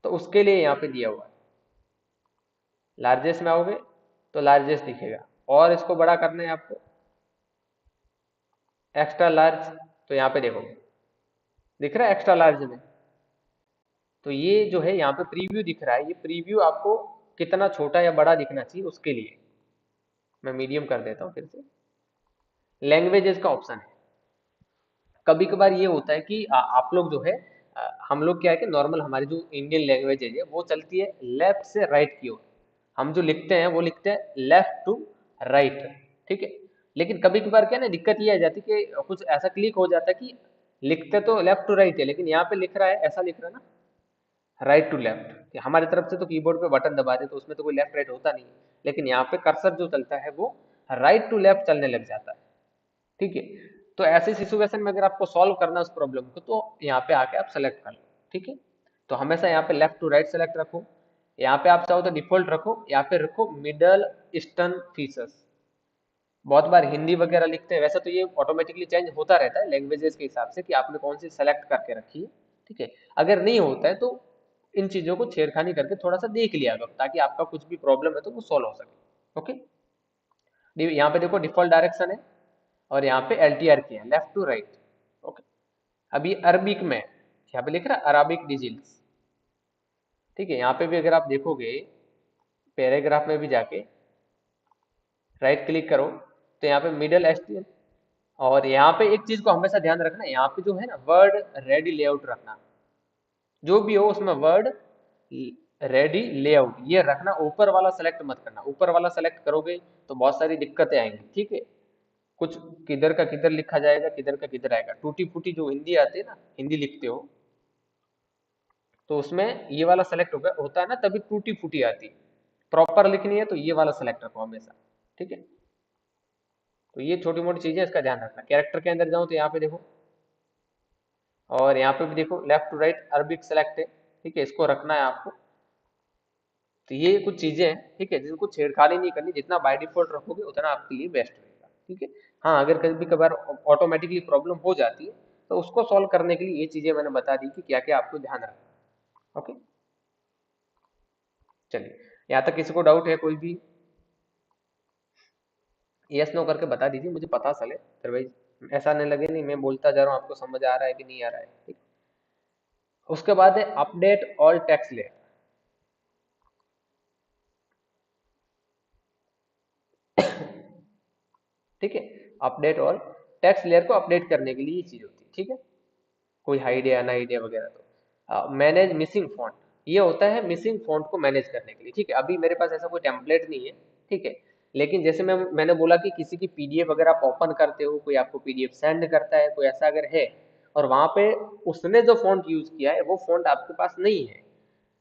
Speaker 1: तो उसके लिए यहाँ पे दिया हुआ है। लार्जेस्ट में आओगे तो लार्जेस्ट दिखेगा, और इसको बड़ा करना है आपको, एक्स्ट्रा लार्ज, तो यहाँ पे देखो दिख रहा है एक्स्ट्रा लार्ज में। तो ये जो है यहाँ पे प्रीव्यू दिख रहा है, ये प्रीव्यू आपको कितना छोटा या बड़ा दिखना चाहिए उसके लिए मैं मीडियम कर देता हूँ फिर से। लैंग्वेजेस का ऑप्शन है। कभी कभार ये होता है कि आप लोग जो है हम लोग क्या है कि नॉर्मल हमारी जो इंडियन लैंग्वेज है वो चलती है लेफ्ट से राइट की ओर। हम जो लिखते हैं वो लिखते हैं लेफ्ट टू राइट। ठीक है, लेकिन कभी कभार क्या है ना, दिक्कत ये आ जाती है कि कुछ ऐसा क्लिक हो जाता है कि लिखते तो लेफ्ट टू राइट है लेकिन यहाँ पे लिख रहा है, ऐसा लिख रहा है ना, राइट टू लेफ्ट, कि हमारी तरफ से तो कीबोर्ड पे बटन दबा दे तो उसमें तो कोई लेफ्ट राइट होता नहीं है, लेकिन यहाँ पे कर्सर जो चलता है वो राइट टू लेफ्ट चलने लग जाता है। ठीक है, तो ऐसे सिचुएशन में अगर आपको सॉल्व करना है उस प्रॉब्लम को तो यहाँ पे आके आप सेलेक्ट कर लो। ठीक है, तो हमेशा यहाँ पे लेफ्ट टू राइट सेलेक्ट रखो। यहाँ पे आप चाहो तो डिफॉल्ट रखो या फिर रखो मिडल ईस्टर्न फीचर्स। बहुत बार हिंदी वगैरह लिखते हैं, वैसे तो ये ऑटोमेटिकली चेंज होता रहता है लैंग्वेजेस के हिसाब से कि आपने कौन सी सेलेक्ट करके रखी है। ठीक है, अगर नहीं होता है तो इन चीजों को छेड़खानी करके थोड़ा सा देख लिया करो ताकि आपका कुछ भी प्रॉब्लम है तो वो सॉल्व हो सके। ओके, यहाँ पे देखो डिफॉल्ट डायरेक्शन है और यहाँ पे एलटीआर की है, लेफ्ट टू राइट। ओके, अभी अरबिक में यहाँ पे लिख रहा है अराबिक डिजिल्स। ठीक है, यहाँ पे भी अगर आप देखोगे पैराग्राफ में भी जाके राइट क्लिक करो तो यहाँ पे मिडल एस्टियन, और यहाँ पे एक चीज को हमेशा ध्यान रखना, यहाँ पे जो है ना वर्ड रेडी लेआउट रखना, जो भी हो उसमें वर्ड रेडी लेआउट ये रखना, ऊपर वाला सेलेक्ट मत करना। ऊपर वाला सेलेक्ट करोगे तो बहुत सारी दिक्कतें आएंगी। ठीक है, कुछ किधर का किधर लिखा जाएगा, किधर का किधर आएगा, टूटी फूटी जो हिंदी आती है ना, हिंदी लिखते हो तो उसमें ये वाला सेलेक्ट होगा होता है ना, तभी टूटी फूटी आती है। प्रॉपर लिखनी है तो ये वाला सेलेक्ट रखो हमेशा। ठीक है, तो ये छोटी मोटी चीजें इसका ध्यान रखना। कैरेक्टर के अंदर जाऊं तो यहाँ पे देखो, और यहाँ पे भी देखो left to right Arabic select है। ठीक है, इसको रखना है आपको। तो ये कुछ चीजें हैं, ठीक है, जिनको छेड़खानी नहीं करनी, जितना बाय डिफॉल्ट रखोगे उतना आपके लिए बेस्ट रहेगा। ठीक है, हाँ अगर कभी कभार ऑटोमेटिकली प्रॉब्लम हो जाती है तो उसको सॉल्व करने के लिए ये चीजें मैंने बता दी कि क्या क्या आपको ध्यान रखना है। ओके, चलिए, यहाँ तक किसी को डाउट है कोई भी, यस नो करके बता दीजिए, मुझे पता चले, अदरवाइज ऐसा नहीं लगे नहीं मैं बोलता जा रहा हूँ आपको समझ आ रहा है कि नहीं आ रहा है। ठीक, उसके बाद है अपडेट ऑल टेक्स्ट लेयर। ठीक है। अपडेट ऑल, टेक्स्ट लेयर को अपडेट करने के लिए ये चीज होती है, ठीक है। कोई हाइड या अनहाइड है वगैरह। तो मैनेज मिसिंग फॉन्ट, ये होता है मिसिंग फॉन्ट को मैनेज करने के लिए, ठीक है। अभी मेरे पास ऐसा कोई टेम्पलेट नहीं है, ठीक है। लेकिन जैसे मैंने बोला कि किसी की पीडीएफ अगर आप ओपन करते हो, कोई आपको पीडीएफ सेंड करता है, कोई ऐसा अगर है, और वहां पे उसने जो फॉन्ट यूज किया है वो फॉन्ट आपके पास नहीं है,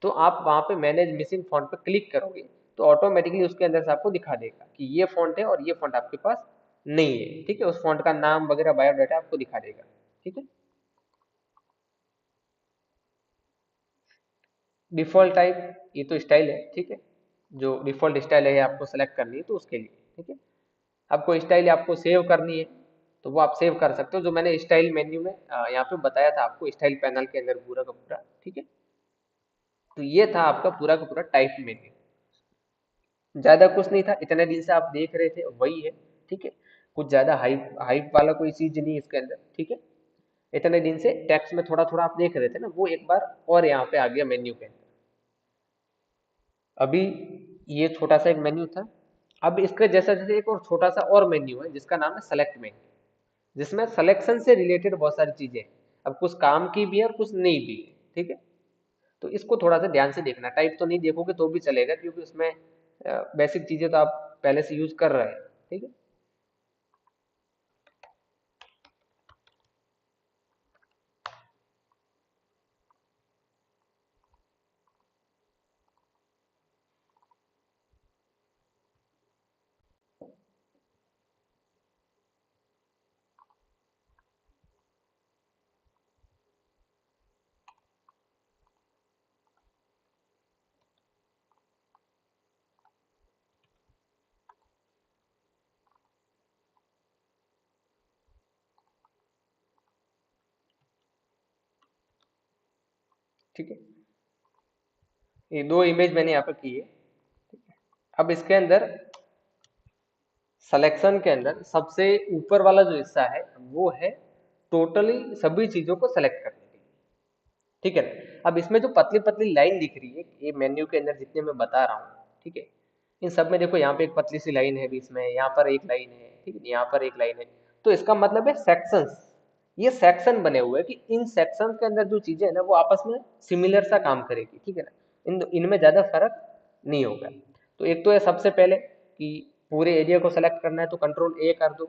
Speaker 1: तो आप वहां पे मैनेज मिसिंग फॉन्ट पे क्लिक करोगे तो ऑटोमेटिकली उसके अंदर से आपको दिखा देगा कि ये फॉन्ट है और ये फॉन्ट आपके पास नहीं है, ठीक है। उस फॉन्ट का नाम वगैरह बायोडाटा आपको दिखा देगा, ठीक है। डिफॉल्ट टाइप, ये तो स्टाइल है, ठीक है। जो डिफॉल्ट स्टाइल है आपको सेलेक्ट करनी है तो उसके लिए, ठीक है। आपको स्टाइल आपको सेव करनी है तो वो आप सेव कर सकते हो, जो मैंने स्टाइल मेन्यू में यहाँ पे बताया था आपको, स्टाइल पैनल के अंदर पूरा का पूरा, ठीक है। तो ये था आपका पूरा का पूरा टाइप मेन्यू। ज्यादा कुछ नहीं था, इतने दिन से आप देख रहे थे वही है, ठीक है। कुछ ज्यादा हाइप हाइप वाला कोई चीज नहीं है इसके अंदर, ठीक है। इतने दिन से टेक्स्ट में थोड़ा थोड़ा आप देख रहे थे ना, वो एक बार और यहाँ पे आ गया मेन्यू के अंदर। अभी ये छोटा सा एक मेन्यू था। अब इसके जैसा जैसे एक और छोटा सा और मेन्यू है जिसका नाम है सेलेक्ट मेन्यू, जिसमें सिलेक्शन से रिलेटेड बहुत सारी चीजें हैं। अब कुछ काम की भी है और कुछ नहीं भी है, ठीक है। तो इसको थोड़ा सा ध्यान से देखना, टाइप तो नहीं देखोगे तो भी चलेगा क्योंकि उसमें बेसिक चीजें तो आप पहले से यूज कर रहे हैं, ठीक है। ठीक है, ये दो इमेज मैंने यहाँ पे की है। अब इसके अंदर सिलेक्शन के अंदर सबसे ऊपर वाला जो हिस्सा है वो है टोटली सभी चीजों को सेलेक्ट करने के लिए, ठीक है ना। अब इसमें जो पतली पतली लाइन दिख रही है ये मेन्यू के अंदर जितने मैं बता रहा हूँ, ठीक है। इन सब में देखो यहाँ पे एक पतली सी लाइन है बीच में, यहाँ पर एक लाइन है, ठीक है, यहाँ पर एक लाइन है। तो इसका मतलब है सेक्शंस, ये सेक्शन बने हुए हैं कि इन सेक्शन के अंदर जो चीजें है ना वो आपस में सिमिलर सा काम करेगी, ठीक है ना। इनमें ज्यादा फर्क नहीं होगा। तो एक तो है सबसे पहले कि पूरे एरिया को सेलेक्ट करना है तो कंट्रोल ए कर दो,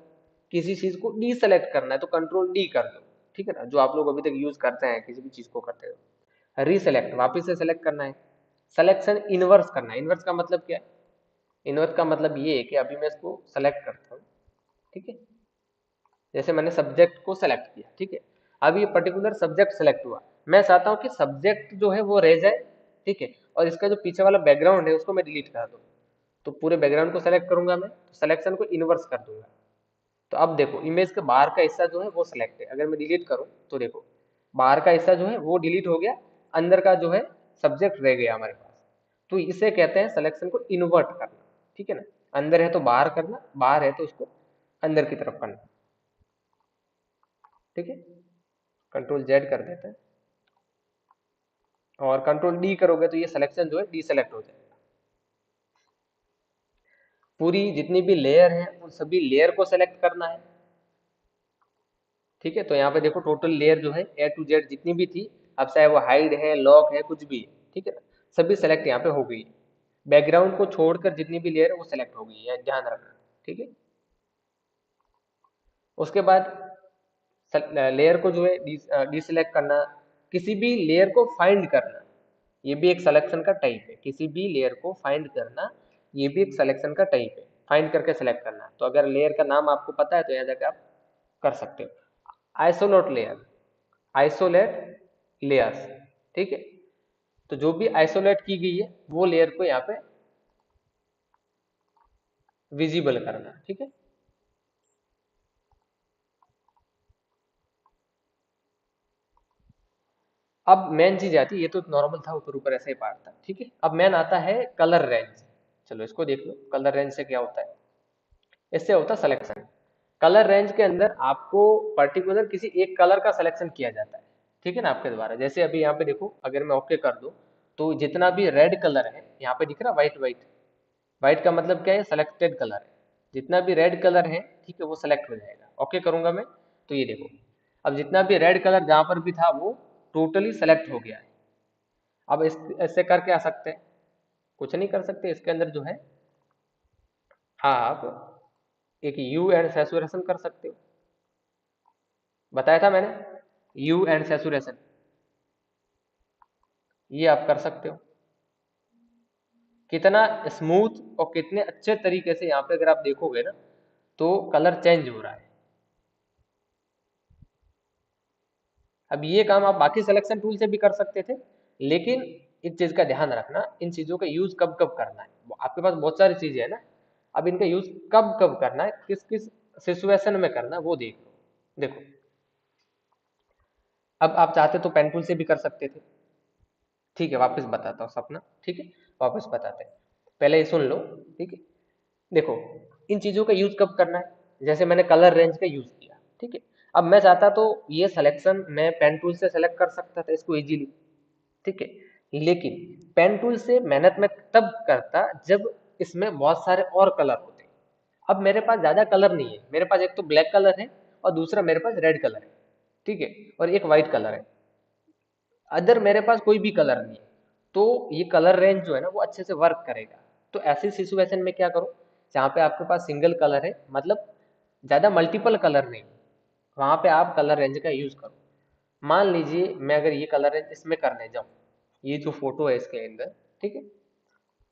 Speaker 1: किसी चीज को डी सेलेक्ट करना है तो कंट्रोल डी कर दो, ठीक है ना, जो आप लोग अभी तक यूज करते हैं किसी भी चीज को करते हो। रीसेलेक्ट, वापस से सेलेक्ट करना है। सिलेक्शन इनवर्स करना है, इनवर्स का मतलब क्या है, इनवर्स का मतलब ये है कि अभी मैं इसको सेलेक्ट करता हूँ, ठीक है। जैसे मैंने सब्जेक्ट को सेलेक्ट किया, ठीक है। अब ये पर्टिकुलर सब्जेक्ट सेलेक्ट हुआ, मैं चाहता हूँ कि सब्जेक्ट जो है वो रह जाए, ठीक है, और इसका जो पीछे वाला बैकग्राउंड है उसको मैं डिलीट कर दूँ। तो पूरे बैकग्राउंड को सेलेक्ट करूंगा मैं, तो सिलेक्शन को इनवर्स कर दूंगा। तो अब देखो इमेज के बाहर का हिस्सा जो है वो सिलेक्ट है, अगर मैं डिलीट करूं तो देखो बाहर का हिस्सा जो है वो डिलीट हो गया, अंदर का जो है सब्जेक्ट रह गया हमारे पास। तो इसे कहते हैं सिलेक्शन को इन्वर्ट करना, ठीक है ना। अंदर है तो बाहर करना, बाहर है तो उसको अंदर की तरफ करना, ठीक है। कंट्रोल जेड कर देते हैं और कंट्रोल डी करोगे तो ये सिलेक्शन जो है डी सेलेक्ट हो जाएगा। पूरी जितनी भी लेयर है उन सभी लेयर को सेलेक्ट करना है, ठीक है। तो यहाँ पे देखो टोटल लेयर जो है ए टू जेड जितनी भी थी, अब चाहे वो हाइड है लॉक है कुछ भी है, ठीक है ना, सभी सेलेक्ट यहाँ पे हो गई है। बैकग्राउंड को छोड़कर जितनी भी लेयर है वो सेलेक्ट हो गई है, ध्यान रखना, ठीक है। उसके बाद लेयर को जो है डिसेलेक्ट करना, किसी भी लेयर को फाइंड करना, ये भी एक सिलेक्शन का टाइप है। किसी भी लेयर को फाइंड करना ये भी एक सिलेक्शन का टाइप है, फाइंड करके सेलेक्ट करना। तो अगर लेयर का नाम आपको पता है तो यहाँ जाकर आप कर सकते हो। आइसोलेट लेयर, आइसोलेट लेयर्स, ठीक है। तो जो भी आइसोलेट की गई है वो लेयर को यहाँ पे विजिबल करना, ठीक है। अब मेन चीज आती है, ये तो नॉर्मल था ऊपर ऊपर ऐसे ही पार्ट था, ठीक है। अब मेन आता है कलर रेंज। चलो इसको देख लो, कलर रेंज से क्या होता है। इससे होता है सिलेक्शन। कलर रेंज के अंदर आपको पर्टिकुलर किसी एक कलर का सिलेक्शन किया जाता है, ठीक है ना, आपके द्वारा। जैसे अभी यहाँ पे देखो अगर मैं ओके कर दूं तो जितना भी रेड कलर है यहाँ पे दिख रहा है, व्हाइट व्हाइट, व्हाइट का मतलब क्या है, सिलेक्टेड कलर है, जितना भी रेड कलर है, ठीक है, वो सेलेक्ट हो जाएगा। ओके करूंगा मैं, तो ये देखो, अब जितना भी रेड कलर जहां पर भी था वो टोटली सेलेक्ट हो गया है। अब इस ऐसे कर क्या सकते हैं? कुछ नहीं कर सकते इसके अंदर जो है, आप एक यू एंड सैचुरेशन कर सकते हो। बताया था मैंने, यू एंड सैचुरेशन, ये आप कर सकते हो। कितना स्मूथ और कितने अच्छे तरीके से यहाँ पे अगर आप देखोगे ना, तो कलर चेंज हो रहा है। अब ये काम आप बाकी सिलेक्शन टूल से भी कर सकते थे, लेकिन एक चीज का ध्यान रखना, इन चीजों का यूज कब कब करना है। आपके पास बहुत सारी चीजें है ना, अब इनका यूज कब कब करना है, किस किस सिचुएशन में करना है, वो देख लो। देखो, अब आप चाहते तो पेन टूल से भी कर सकते थे। ठीक है, वापस बताता हूँ सपना, ठीक है, वापस बताते हैं। पहले ये सुन लो, ठीक है। देखो, इन चीजों का यूज कब करना है, जैसे मैंने कलर रेंज का यूज किया, ठीक है। अब मैं चाहता तो ये सिलेक्शन मैं पेन टूल से सेलेक्ट कर सकता था इसको इजीली, ठीक है। लेकिन पेन टूल से मेहनत में तब करता जब इसमें बहुत सारे और कलर होते। अब मेरे पास ज्यादा कलर नहीं है, मेरे पास एक तो ब्लैक कलर है और दूसरा मेरे पास रेड कलर है, ठीक है, और एक व्हाइट कलर है। अदर मेरे पास कोई भी कलर नहीं है, तो ये कलर रेंज जो है ना वो अच्छे से वर्क करेगा। तो ऐसी सिचुएशन में क्या करो, जहाँ पे आपके पास सिंगल कलर है, मतलब ज्यादा मल्टीपल कलर नहीं, वहां पे आप कलर रेंज का यूज करो। मान लीजिए मैं अगर ये कलर रेंज इसमें करने जाऊं, ये जो फोटो है इसके अंदर, ठीक है,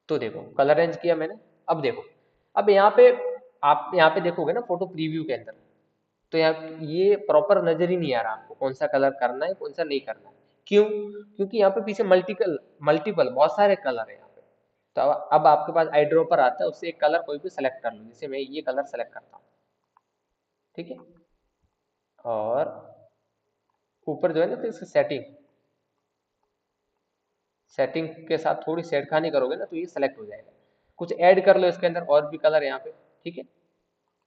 Speaker 1: तो देखो कलर रेंज किया मैंने। अब देखो, अब यहाँ पे आप यहाँ पे देखोगे ना फोटो प्रीव्यू के अंदर, तो यहाँ ये प्रॉपर नजर ही नहीं आ रहा आपको कौन सा कलर करना है कौन सा नहीं करना है। क्यों? क्योंकि यहाँ पे पीछे मल्टीपल मल्टीपल बहुत सारे कलर है यहाँ पे। तो अब आपके पास आई ड्रॉपर आता है, उससे एक कलर कोई भी सेलेक्ट कर लो, जैसे मैं ये कलर सेलेक्ट करता हूँ, ठीक है। और ऊपर जो है ना, तो इसकी सेटिंग, सेटिंग के साथ थोड़ी छेड़खानी करोगे ना तो ये सेलेक्ट हो जाएगा। कुछ ऐड कर लो इसके अंदर और भी कलर यहाँ पे, ठीक है।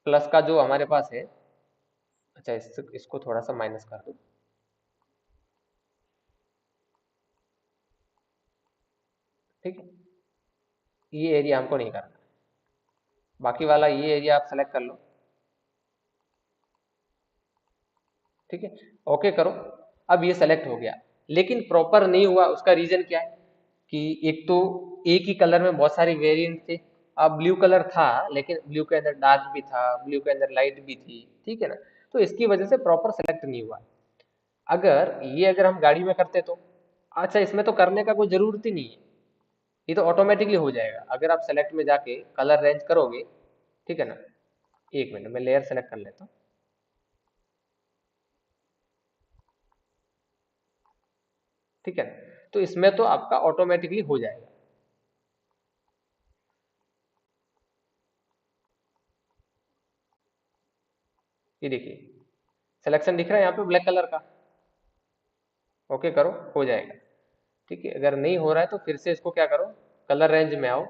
Speaker 1: प्लस का जो हमारे पास है, अच्छा इसको थोड़ा सा माइनस कर दो, ठीक है। ये एरिया हमको नहीं करना, बाकी वाला ये एरिया आप सेलेक्ट कर लो, ठीक है। ओके करो। अब ये सेलेक्ट हो गया, लेकिन प्रॉपर नहीं हुआ, उसका रीजन क्या है कि एक तो एक ही कलर में बहुत सारे वेरिएंट थे। अब ब्लू कलर था, लेकिन ब्लू के अंदर डार्क भी था, ब्लू के अंदर लाइट भी थी, ठीक है ना। तो इसकी वजह से प्रॉपर सेलेक्ट नहीं हुआ। अगर हम गाड़ी में करते तो, अच्छा इसमें तो करने का कोई जरूरत ही नहीं है, ये तो ऑटोमेटिकली हो जाएगा। अगर आप सेलेक्ट में जाके कलर रेंज करोगे, ठीक है ना, एक मिनट में लेयर सेलेक्ट कर लेता हूँ, ठीक है ना। तो इसमें तो आपका ऑटोमेटिकली हो जाएगा। ये देखिए, सिलेक्शन दिख रहा है यहाँ पे ब्लैक कलर का। ओके करो, हो जाएगा, ठीक है। अगर नहीं हो रहा है तो फिर से इसको क्या करो, कलर रेंज में आओ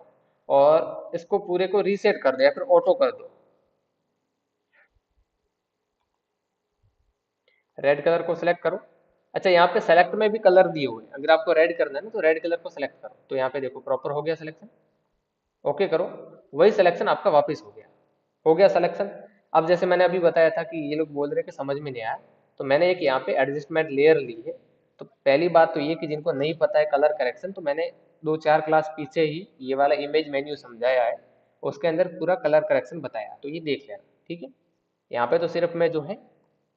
Speaker 1: और इसको पूरे को रीसेट कर दो या फिर ऑटो कर दो। रेड कलर को सिलेक्ट करो। अच्छा, यहाँ पे सेलेक्ट में भी कलर दिए हुए हैं, अगर आपको रेड करना है ना तो रेड कलर को सिलेक्ट करो, तो यहाँ पे देखो प्रॉपर हो गया सिलेक्शन। ओके करो, वही सिलेक्शन आपका वापस हो गया सिलेक्शन। अब जैसे मैंने अभी बताया था कि ये लोग बोल रहे हैं कि समझ में नहीं आया, तो मैंने एक यहाँ पे एडजस्टमेंट लेयर ली है। तो पहली बात तो ये कि जिनको नहीं पता है कलर करेक्शन, तो मैंने दो चार क्लास पीछे ही ये वाला इमेज मेन्यू समझाया है, उसके अंदर पूरा कलर करेक्शन बताया, तो ये देख लेना, ठीक है। यहाँ पे तो सिर्फ मैं जो है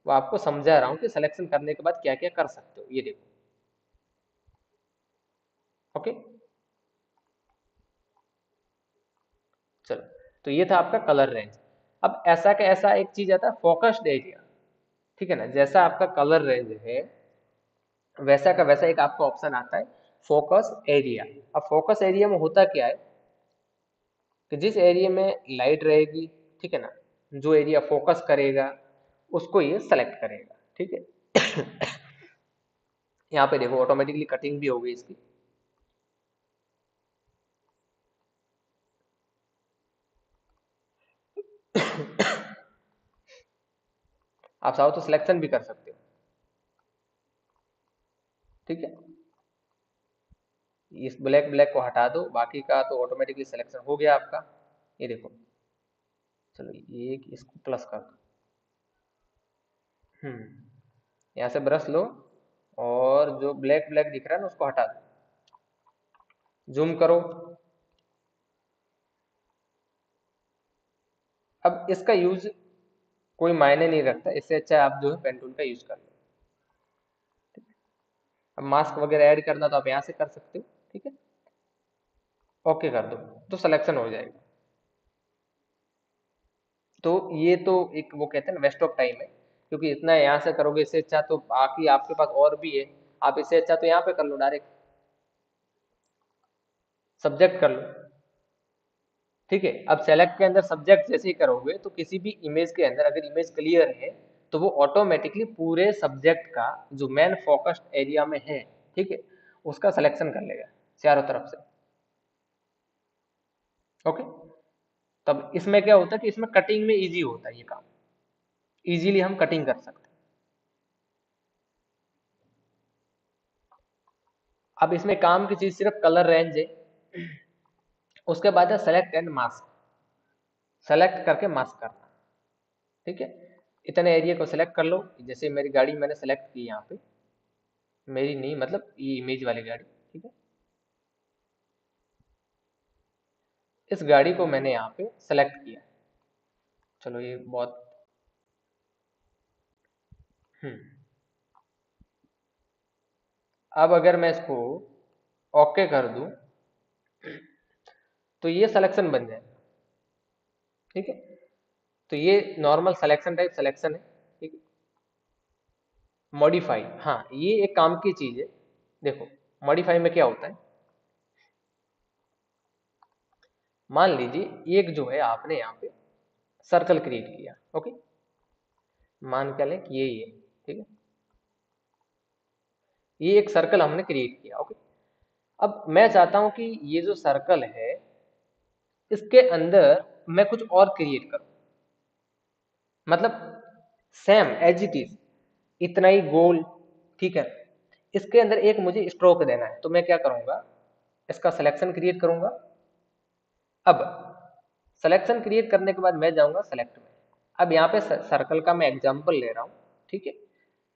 Speaker 1: वो आपको समझा रहा हूँ कि सिलेक्शन करने के बाद क्या क्या कर सकते हो, ये देखो। ओके, चलो, तो ये था आपका कलर रेंज। अब ऐसा का ऐसा एक चीज आता है फोकस्ड एरिया, ठीक है ना। जैसा आपका कलर रेंज है, वैसा का वैसा एक आपका ऑप्शन आता है फोकस एरिया। अब फोकस एरिया में होता क्या है कि जिस एरिया में लाइट रहेगी, ठीक है ना, जो एरिया फोकस करेगा उसको ये सेलेक्ट करेगा, ठीक है। यहाँ पे देखो ऑटोमेटिकली कटिंग भी हो गई इसकी। आप चाहो तो सिलेक्शन भी कर सकते हो, ठीक है। इस ब्लैक ब्लैक को हटा दो, बाकी का तो ऑटोमेटिकली सिलेक्शन हो गया आपका, ये देखो। चलो ये इसको प्लस कर दो। यहाँ से ब्रश लो और जो ब्लैक ब्लैक दिख रहा है ना उसको हटा दो। जूम करो। अब इसका यूज कोई मायने नहीं रखता, इससे अच्छा आप जो है पेन टूल का यूज कर लो। अब मास्क वगैरह ऐड करना तो आप यहाँ से कर सकते हो। ठीक है, ओके कर दो तो सिलेक्शन हो जाएगा। तो ये तो एक वो कहते हैं ना वेस्ट ऑफ टाइम है, क्योंकि इतना यहाँ से करोगे, इससे अच्छा तो बाकी आपके पास और भी है। आप इससे अच्छा तो यहाँ पे कर लो, डायरेक्ट सब्जेक्ट कर लो। ठीक है, अब सेलेक्ट के अंदर सब्जेक्ट जैसे ही करोगे तो किसी भी इमेज के अंदर अगर इमेज क्लियर है तो वो ऑटोमेटिकली पूरे सब्जेक्ट का जो मेन फोकस्ड एरिया में है, ठीक है, उसका सिलेक्शन कर लेगा चारों तरफ से। ओके, तब इसमें क्या होता है कि इसमें कटिंग में इजी होता है ये काम, इजीली हम कटिंग कर सकते हैं। अब इसमें काम की चीज सिर्फ कलर रेंज है। उसके बाद है सेलेक्ट एंड मास्क। सेलेक्ट करके मास्क करना। ठीक है, इतने एरिया को सेलेक्ट कर लो। जैसे मेरी गाड़ी मैंने सेलेक्ट की यहाँ पे, मेरी नहीं मतलब ये इमेज वाली गाड़ी। ठीक है, इस गाड़ी को मैंने यहाँ पे सेलेक्ट किया। चलो ये बहुत हम्म अब अगर मैं इसको ओके कर दूं तो ये सिलेक्शन बन जाएगा। ठीक है, तो ये नॉर्मल सिलेक्शन टाइप सिलेक्शन है। ठीक है, मॉडिफाई, हाँ ये एक काम की चीज है। देखो मॉडिफाई में क्या होता है, मान लीजिए एक जो है आपने यहाँ पे सर्कल क्रिएट किया। ओके, मान के लें कि यही है। ठीक है, ये एक सर्कल हमने क्रिएट किया। ओके, अब मैं चाहता हूं कि ये जो सर्कल है इसके अंदर मैं कुछ और क्रिएट करूं, मतलब सेम एज इट इज, इतना ही गोल। ठीक है, इसके अंदर एक मुझे स्ट्रोक देना है, तो मैं क्या करूंगा, इसका सिलेक्शन क्रिएट करूंगा। अब सिलेक्शन क्रिएट करने के बाद मैं जाऊंगा सेलेक्ट में। अब यहाँ पे सर्कल का मैं एग्जांपल ले रहा हूँ। ठीक है,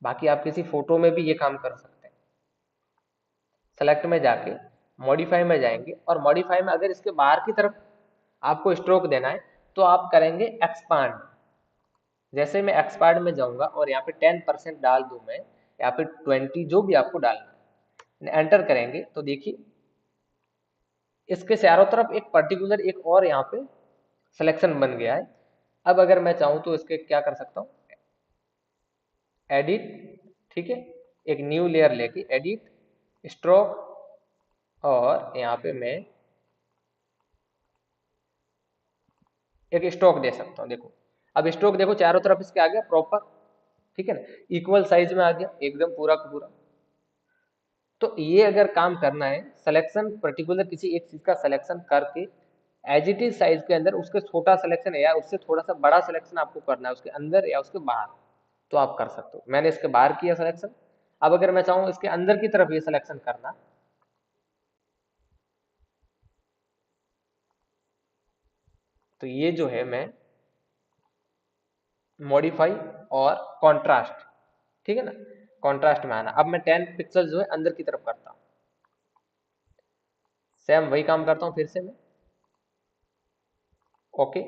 Speaker 1: बाकी आप किसी फोटो में भी ये काम कर सकते हैं। सेलेक्ट में जाके मॉडिफाई में जाएंगे और मॉडिफाई में अगर इसके बाहर की तरफ आपको स्ट्रोक देना है तो आप करेंगे एक्सपांड। जैसे मैं एक्सपांड में जाऊंगा और यहाँ पे 10% डाल दूं मैं, या फिर 20, जो भी आपको डालना है, एंटर करेंगे तो देखिए इसके चारों तरफ एक पर्टिकुलर एक और यहाँ पे सिलेक्शन बन गया है। अब अगर मैं चाहूँ तो इसके क्या कर सकता हूँ, एडिट। ठीक है, एक न्यू लेयर लेके एडिट स्ट्रोक, और यहाँ पे मैं एक स्ट्रोक दे सकता हूँ। देखो अब स्ट्रोक देखो चारों तरफ इसके आ गया प्रॉपर। ठीक है ना, इक्वल साइज में आ गया एकदम पूरा का पूरा। तो ये अगर काम करना है, सिलेक्शन पर्टिकुलर किसी एक चीज का सिलेक्शन करके एज इट इज साइज के अंदर उसके छोटा सिलेक्शन है या उससे थोड़ा सा बड़ा सिलेक्शन आपको करना है उसके अंदर या उसके बाहर, तो आप कर सकते हो। मैंने इसके बाहर किया सिलेक्शन। अब अगर मैं चाहूँ इसके अंदर की तरफ ये सिलेक्शन करना, तो ये जो है मैं मॉडिफाई और कॉन्ट्रास्ट, ठीक है ना, कॉन्ट्रास्ट में आना। अब मैं 10 पिक्सल जो है अंदर की तरफ करता हूँ, सेम वही काम करता हूँ फिर से मैं। ओके,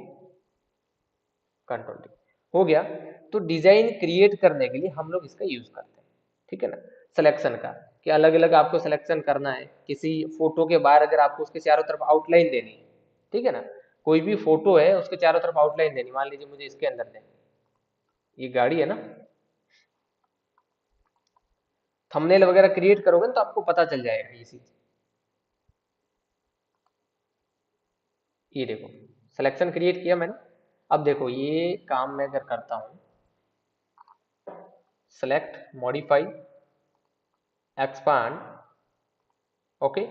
Speaker 1: कंट्रोल डी, हो गया। तो डिजाइन क्रिएट करने के लिए हम लोग इसका यूज करते हैं। ठीक है ना, सिलेक्शन का, कि अलग अलग आपको सिलेक्शन करना है किसी फोटो के बाहर, अगर आपको उसके चारों तरफ आउटलाइन देनी है। ठीक है ना, कोई भी फोटो है उसके चारों तरफ आउटलाइन देनी, मान लीजिए मुझे इसके अंदर देनी, ये गाड़ी है ना, थंबनेल वगैरह क्रिएट करोगे ना तो आपको पता चल जाएगा ये चीज। ये देखो सिलेक्शन क्रिएट किया मैंने। अब देखो ये काम मैं अगर करता हूँ, सेलेक्ट, मॉडिफाई, एक्सपांड, ओके,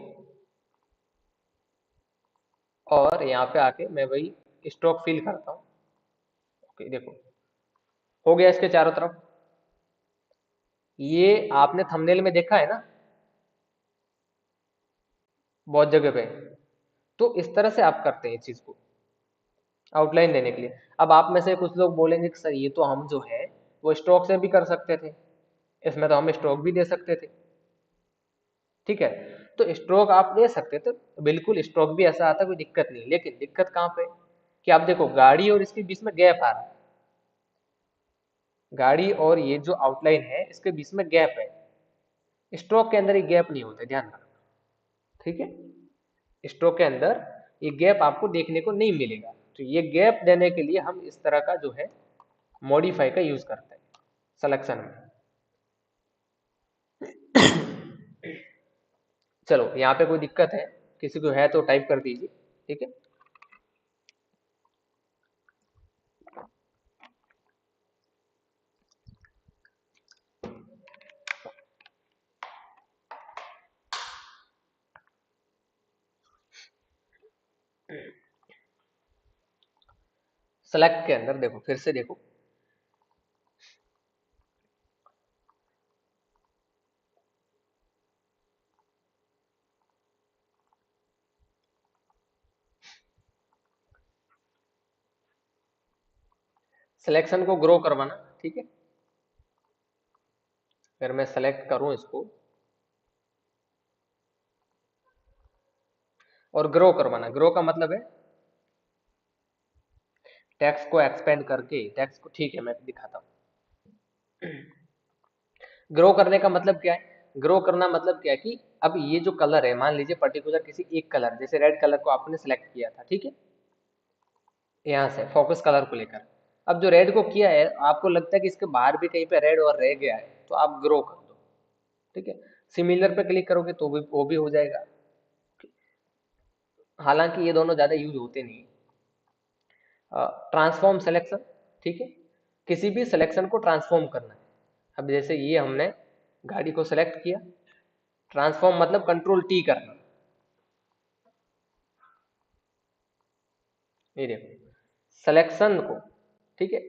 Speaker 1: और यहाँ पे आके मैं वही स्ट्रोक फिल करता हूँ। ओके देखो हो गया इसके चारों तरफ। ये आपने थंबनेल में देखा है ना बहुत जगह पे, तो इस तरह से आप करते हैं इस चीज को। आउटलाइन देने के लिए। अब आप में से कुछ लोग बोलेंगे कि सर ये तो हम जो है वो स्ट्रोक से भी कर सकते थे, इसमें तो हम स्ट्रोक भी दे सकते थे। ठीक है, तो स्ट्रोक आप दे सकते थे, बिल्कुल स्ट्रोक भी ऐसा आता, कोई दिक्कत नहीं। लेकिन दिक्कत कहाँ पे कि आप देखो गाड़ी और इसके बीच में गैप आ रहा है, गाड़ी और ये जो आउटलाइन है इसके बीच में गैप है। स्ट्रोक के अंदर ये गैप नहीं होता, ध्यान रखना। ठीक है, स्ट्रोक के अंदर ये गैप आपको देखने को नहीं मिलेगा। तो ये गैप देने के लिए हम इस तरह का जो है मॉडिफाई का यूज करते हैं सिलेक्शन में। चलो यहाँ पे कोई दिक्कत है, किसी को है तो टाइप कर दीजिए। ठीक है, सेलेक्ट के अंदर देखो, फिर से देखो, सिलेक्शन को ग्रो करवाना। ठीक है, अगर मैं सेलेक्ट करूं इसको और ग्रो करवाना, ग्रो का मतलब है टेक्स्ट को एक्सपेंड करके टेक्स्ट को, ठीक है मैं दिखाता हूँ। ग्रो करने का मतलब क्या है, ग्रो करना मतलब क्या है कि अब ये जो कलर है, मान लीजिए पर्टिकुलर किसी एक कलर, जैसे रेड कलर को आपने सेलेक्ट किया था, ठीक है, यहाँ से फोकस कलर को लेकर, अब जो रेड को किया है आपको लगता है कि इसके बाहर भी कहीं पे रेड और रह गया है, तो आप ग्रो कर दो। ठीक है, सिमिलर पे क्लिक करोगे तो भी वो भी हो जाएगा। हालांकि ये दोनों ज्यादा यूज होते नहीं। ट्रांसफॉर्म सिलेक्शन, ठीक है, किसी भी सिलेक्शन को ट्रांसफॉर्म करना है। अब जैसे ये हमने गाड़ी को सिलेक्ट किया, ट्रांसफॉर्म मतलब कंट्रोल टी करना। ये देखो सिलेक्शन को, ठीक है,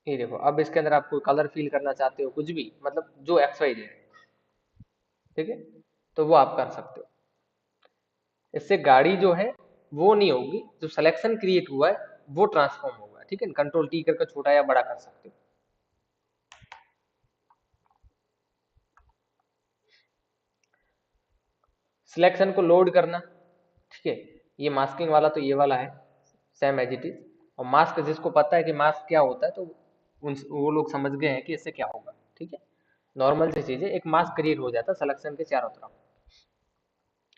Speaker 1: ये देखो अब इसके अंदर आप कोई कलर फिल करना चाहते हो, कुछ भी मतलब जो एक्स वाई जेड, ठीक है, तो वो आप कर सकते हो। इससे गाड़ी जो है वो नहीं होगी, जो सिलेक्शन क्रिएट हुआ है वो ट्रांसफॉर्म होगा। ठीक है, कंट्रोल टी करके छोटा या बड़ा कर सकते हो। सिलेक्शन को लोड करना, ठीक है, ये मास्किंग वाला तो ये वाला है, सेम एज इट इज। और मास्क जिसको पता है कि मास्क क्या होता है, तो उन वो लोग समझ गए हैं कि इससे क्या होगा। ठीक है, नॉर्मल सी चीज है, एक मास्क क्रिएट हो जाता है सिलेक्शन के चारों तरफ।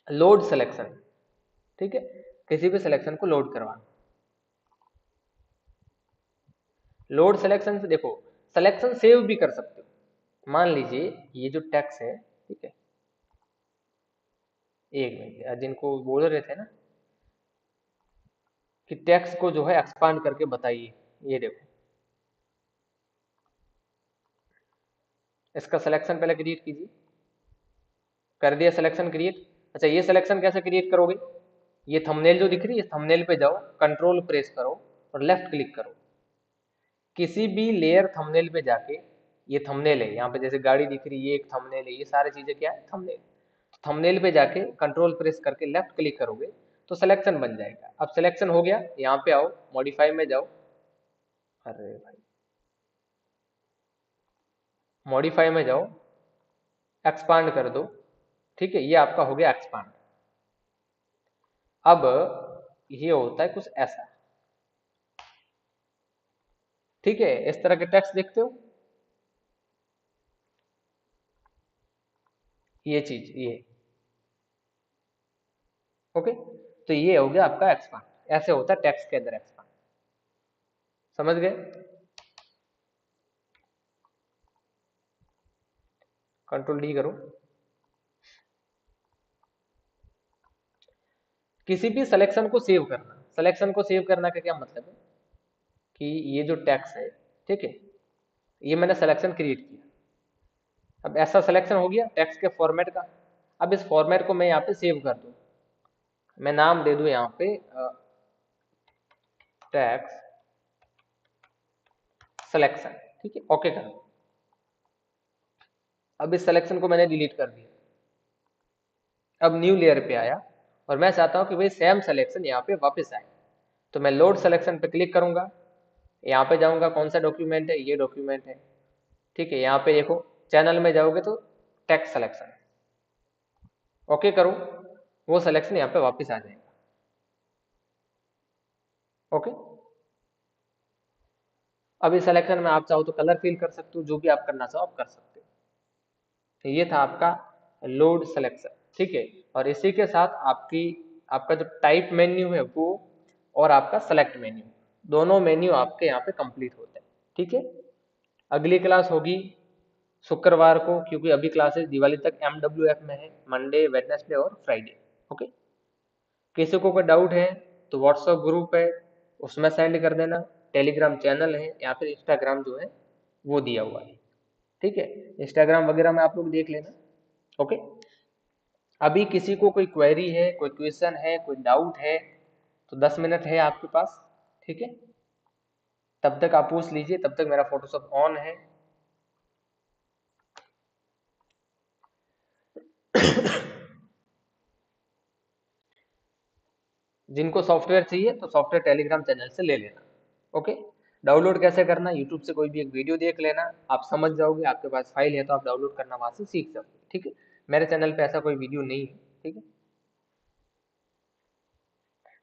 Speaker 1: लोड सिलेक्शन, ठीक है, किसी भी सिलेक्शन को लोड करवाना। लोड सिलेक्शन से देखो सिलेक्शन सेव भी कर सकते हो। मान लीजिए ये जो टेक्स्ट है, ठीक है, एक मिनट, जिनको बोल रहे थे ना कि टेक्स्ट को जो है एक्सपांड करके बताइए, ये देखो इसका सिलेक्शन पहले क्रिएट कीजिए। कर दिया सिलेक्शन क्रिएट। अच्छा ये सिलेक्शन कैसे क्रिएट करोगे, ये थंबनेल जो दिख रही है, थंबनेल पे जाओ, कंट्रोल प्रेस करो और लेफ्ट क्लिक करो। किसी भी लेयर थंबनेल पे जाके, ये थंबनेल है यहाँ पे, जैसे गाड़ी दिख रही है ये एक थंबनेल है, ये सारी चीजें क्या है, थंबनेल। थंबनेल पे जाके कंट्रोल प्रेस करके लेफ्ट क्लिक करोगे तो सिलेक्शन बन जाएगा। अब सिलेक्शन हो गया, यहाँ पे आओ मॉडिफाई में जाओ, अरे भाई मॉडिफाई में जाओ, एक्सपांड कर दो। ठीक है, ये आपका हो गया एक्सपांड। अब ये होता है कुछ ऐसा, ठीक है, इस तरह के टेक्स्ट देखते हो, ये चीज ये, ओके, तो ये हो गया आपका एक्सपांड। ऐसे होता है टेक्स्ट के अंदर एक्सपांड, समझ गए। कंट्रोल डी करो। किसी भी सिलेक्शन को सेव करना, सिलेक्शन को सेव करना का क्या मतलब है कि ये जो टेक्स्ट है, ठीक है, ये मैंने सिलेक्शन क्रिएट किया। अब ऐसा सिलेक्शन हो गया टेक्स्ट के फॉर्मेट का। अब इस फॉर्मेट को मैं यहाँ पे सेव कर दूं, मैं नाम दे दूं यहाँ पे टेक्स्ट सिलेक्शन, ठीक है, ओके कर दो। अब इस सिलेक्शन को मैंने डिलीट कर दिया। अब न्यू लेयर पे आया, और मैं चाहता हूँ कि भाई सेम सिलेक्शन यहाँ पे वापस आए। तो मैं लोड सिलेक्शन पे क्लिक करूंगा, यहाँ पे जाऊंगा, कौन सा डॉक्यूमेंट है, ये डॉक्यूमेंट है, ठीक है। यहाँ पे देखो चैनल में जाओगे तो टेक्स्ट सिलेक्शन, ओके करो, वो सिलेक्शन यहाँ पे वापस आ जाएगा। ओके, अब इस सिलेक्शन में आप चाहो तो कलर फिल कर सकते हो, जो भी आप करना चाहो आप कर सकते हो। तो ये था आपका लोड सिलेक्शन, ठीक है। और इसी के साथ आपका जो टाइप मेन्यू है वो, और आपका सेलेक्ट मेन्यू, दोनों मेन्यू आपके यहाँ पे कंप्लीट होते हैं, ठीक है। अगली क्लास होगी शुक्रवार को, क्योंकि अभी क्लासेस दिवाली तक MWF में है, मंडे, वेडनेसडे और फ्राइडे। ओके, किसी को कोई डाउट है तो व्हाट्सएप ग्रुप है, उसमें सेंड कर देना। टेलीग्राम चैनल है, या फिर इंस्टाग्राम जो है वो दिया हुआ है, ठीक है। इंस्टाग्राम वगैरह में आप लोग देख लेना। ओके, अभी किसी को कोई क्वेरी है, कोई क्वेश्चन है, कोई डाउट है, तो 10 मिनट है आपके पास, ठीक है। तब तक आप पूछ लीजिए, तब तक मेरा फोटोशॉप ऑन है। जिनको सॉफ्टवेयर चाहिए तो सॉफ्टवेयर टेलीग्राम चैनल से ले लेना। ओके, डाउनलोड कैसे करना, यूट्यूब से कोई भी एक वीडियो देख लेना, आप समझ जाओगे, आपके पास फाइल है तो आप डाउनलोड करना वहां से सीख जाओगे, ठीक है। मेरे चैनल पे ऐसा कोई वीडियो नहीं है, ठीक है।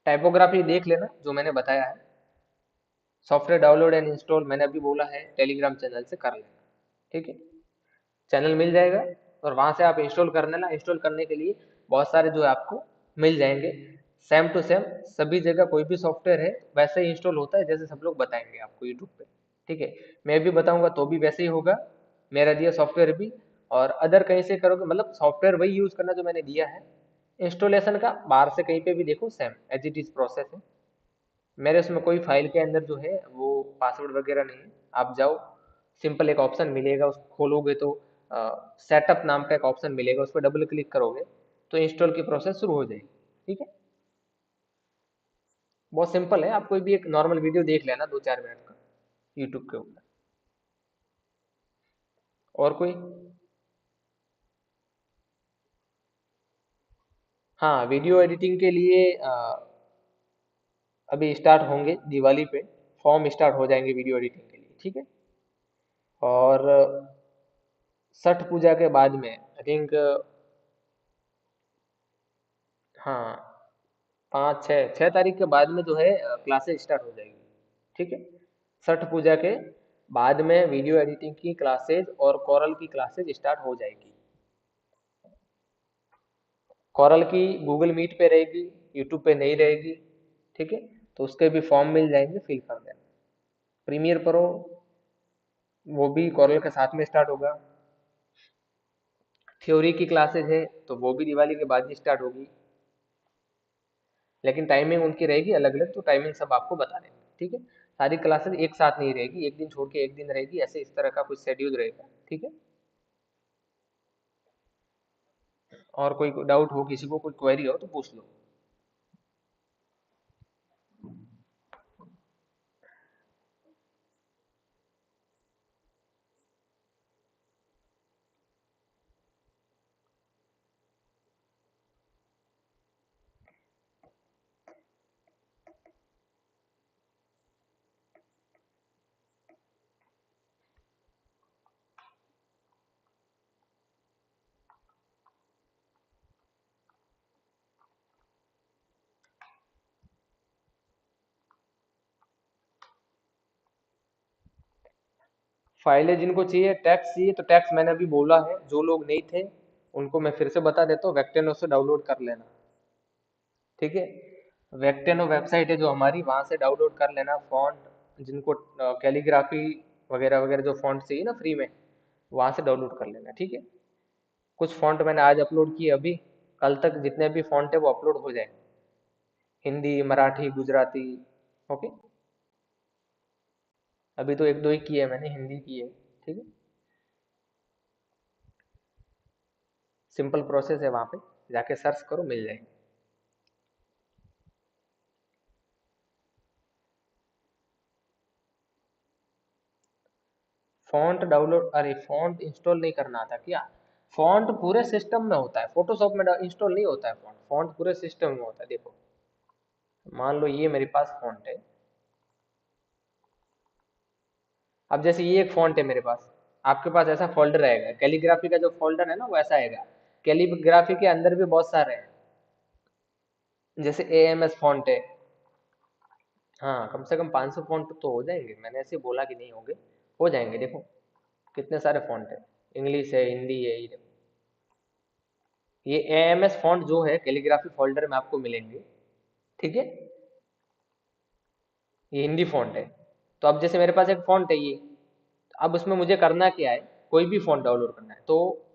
Speaker 1: टाइपोग्राफी देख लेना जो मैंने बताया है। सॉफ्टवेयर डाउनलोड एंड इंस्टॉल मैंने अभी बोला है, टेलीग्राम चैनल से कर लेना, ठीक है। चैनल मिल जाएगा और वहां से आप इंस्टॉल कर लेना। इंस्टॉल करने के लिए बहुत सारे जो है आपको मिल जाएंगे, सेम टू सेम सभी जगह कोई भी सॉफ्टवेयर है वैसे ही इंस्टॉल होता है, जैसे सब लोग बताएंगे आपको यूट्यूब पे, ठीक है। मैं भी बताऊंगा तो भी वैसे ही होगा, मेरा दिया सॉफ्टवेयर भी। और अदर कहीं से करोगे, मतलब सॉफ्टवेयर वही यूज करना जो मैंने दिया है। इंस्टॉलेशन का बाहर से कहीं पे भी देखो same as it is process है। मेरे उसमें कोई फाइल के अंदर जो है वो पासवर्ड वगैरह नहीं है। आप जाओ, सिंपल एक ऑप्शन मिलेगा, उसको खोलोगे तो सेटअप नाम का एक ऑप्शन मिलेगा, उस पर डबल क्लिक करोगे तो इंस्टॉल की प्रोसेस शुरू हो जाएगी, ठीक है। बहुत सिंपल है, आप कोई भी एक नॉर्मल वीडियो देख लेना 2-4 मिनट का यूट्यूब के ऊपर। और कोई? हाँ, वीडियो एडिटिंग के लिए अभी स्टार्ट होंगे दिवाली पे, फॉर्म स्टार्ट हो जाएंगे वीडियो एडिटिंग के लिए, ठीक है। और छठ पूजा के बाद में आई थिंक, हाँ, 5-6 तारीख के बाद में जो है क्लासेस स्टार्ट हो जाएगी, ठीक है। छठ पूजा के बाद में वीडियो एडिटिंग की क्लासेज और कोरल की क्लासेज स्टार्ट हो जाएगी। कोरल की गूगल मीट पे रहेगी, यूट्यूब पे नहीं रहेगी, ठीक है। तो उसके भी फॉर्म मिल जाएंगे, फिल कर देना। प्रीमियर प्रो वो भी कोरल के साथ में स्टार्ट होगा। थ्योरी की क्लासेज है तो वो भी दिवाली के बाद ही स्टार्ट होगी, लेकिन टाइमिंग उनकी रहेगी अलग अलग, तो टाइमिंग सब आपको बता देंगे, ठीक है। सारी क्लासेस एक साथ नहीं रहेगी, एक दिन छोड़ के एक दिन रहेगी, ऐसे इस तरह का कुछ शेड्यूल रहेगा, ठीक है। और कोई डाउट हो, किसी को कोई क्वेरी हो तो पूछ लो। फाइलें जिनको चाहिए, टैक्स चाहिए तो टैक्स मैंने अभी बोला है, जो लोग नहीं थे उनको मैं फिर से बता देता हूँ, वेक्टेनो से डाउनलोड कर लेना, ठीक है। वेक्टेनो वेबसाइट है जो हमारी, वहां से डाउनलोड कर लेना फॉन्ट, जिनको कैलीग्राफी वगैरह वगैरह जो फॉन्ट चाहिए ना फ्री में, वहां से डाउनलोड कर लेना, ठीक है। कुछ फॉन्ट मैंने आज अपलोड किए, अभी कल तक जितने भी फॉन्ट है वो अपलोड हो जाएंगे, हिंदी, मराठी, गुजराती। ओके, अभी तो एक दो ही किए है मैंने, हिंदी की है, ठीक है। सिंपल प्रोसेस है, वहां पे जाके सर्च करो मिल जाएंगे। फॉन्ट डाउनलोड, अरे फॉन्ट इंस्टॉल नहीं करना था क्या? फॉन्ट पूरे सिस्टम में होता है, फोटोशॉप में इंस्टॉल नहीं होता है फॉन्ट। फॉन्ट पूरे सिस्टम में होता है। देखो, मान लो ये मेरे पास फॉन्ट है। अब जैसे ये एक फॉन्ट है मेरे पास, आपके पास ऐसा फोल्डर आएगा, कैलीग्राफी का जो फोल्डर है ना वो ऐसा आएगा। कैलीग्राफी के अंदर भी बहुत सारे हैं, जैसे AMS फॉन्ट है। हाँ, कम से कम 500 फॉन्ट तो हो जाएंगे, मैंने ऐसे बोला कि नहीं होंगे, हो जाएंगे। देखो कितने सारे फॉन्ट है, इंग्लिश है, हिंदी है, ये देखो। ये AMS फॉन्ट जो है कैलीग्राफी फोल्डर में आपको मिलेंगे, ठीक है। ये हिंदी फॉन्ट है। तो अब जैसे मेरे पास एक फॉन्ट है ये, अब उसमें मुझे करना क्या है, कोई भी फॉन्ट डाउनलोड करना है तो,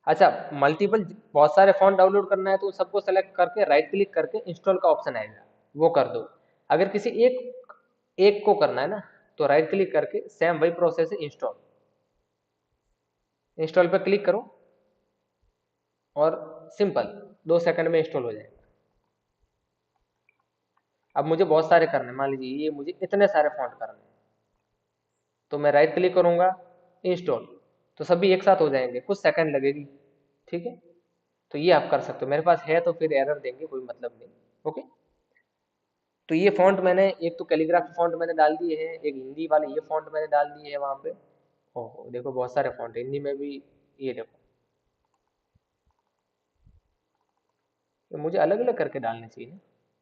Speaker 1: अच्छा, मल्टीपल बहुत सारे फॉन्ट डाउनलोड करना है तो सबको सेलेक्ट करके राइट क्लिक करके इंस्टॉल का ऑप्शन आएगा, वो कर दो। अगर किसी एक एक को करना है ना, तो राइट क्लिक करके सेम वही प्रोसेस है, इंस्टॉल। इंस्टॉल पे क्लिक करो और सिंपल 2 सेकंड में इंस्टॉल हो जाएगा। अब मुझे बहुत सारे करने हैं, मान लीजिए ये मुझे इतने सारे फॉन्ट करने हैं, तो मैं राइट क्लिक करूंगा, इंस्टॉल, तो सभी एक साथ हो जाएंगे, कुछ सेकंड लगेगी, ठीक है। तो ये आप कर सकते हो, मेरे पास है तो फिर एरर देंगे, कोई मतलब नहीं। ओके। तो ये फॉन्ट मैंने, एक तो कैलीग्राफी फॉन्ट मैंने डाल दिए हैं, एक हिंदी वाले ये फॉन्ट मैंने डाल दिए है वहां पे। ओहो, देखो बहुत सारे फॉन्ट है हिंदी में भी, ये देखो। ये मुझे अलग अलग करके डालने चाहिए ना।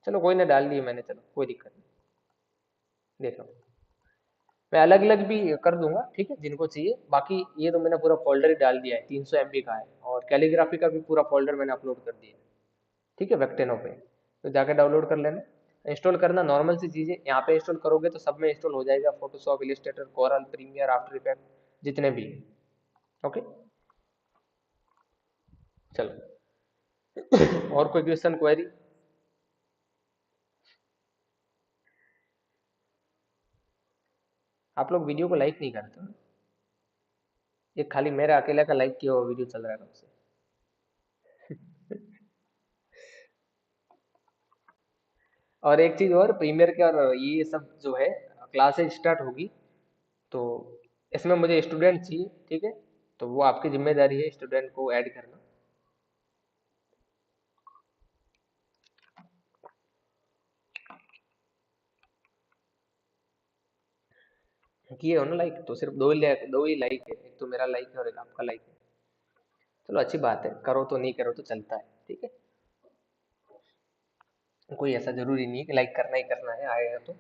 Speaker 1: चलो कोई ना, डाल दिए मैंने, चलो कोई दिक्कत नहीं। देखो, मैं अलग अलग भी कर दूंगा, ठीक है, जिनको चाहिए। बाकी ये तो मैंने पूरा फोल्डर ही डाल दिया है, 300 MB का है, और कैलीग्राफी का भी पूरा फोल्डर मैंने अपलोड कर दिया है, ठीक है, वेक्टेनो पे। तो जाकर डाउनलोड कर लेना। इंस्टॉल करना नॉर्मल सी चीज़ है, यहाँ पे इंस्टॉल करोगे तो सब में इंस्टॉल हो जाएगा, Photoshop, Illustrator, Corel, Premiere, After Effect, जितने भी हैं। ओके। चलो, और कोई क्वेश्चन, क्वेरी? आप लोग वीडियो को लाइक नहीं करते हो। ये खाली मेरा अकेला का लाइक किया हुआ वीडियो चल रहा है कब से। और एक चीज और, प्रीमियर के और ये सब जो है, क्लासेज स्टार्ट होगी, तो इसमें मुझे स्टूडेंट चाहिए, ठीक है। तो वो आपकी जिम्मेदारी है, स्टूडेंट को ऐड करना। किए हो ना लाइक? तो सिर्फ दो ही लाइक है, एक तो मेरा लाइक है और एक आपका लाइक है। चलो अच्छी बात है, करो तो नहीं करो तो चलता है, ठीक है। कोई ऐसा जरूरी नहीं है कि लाइक करना ही करना है, आएगा तो।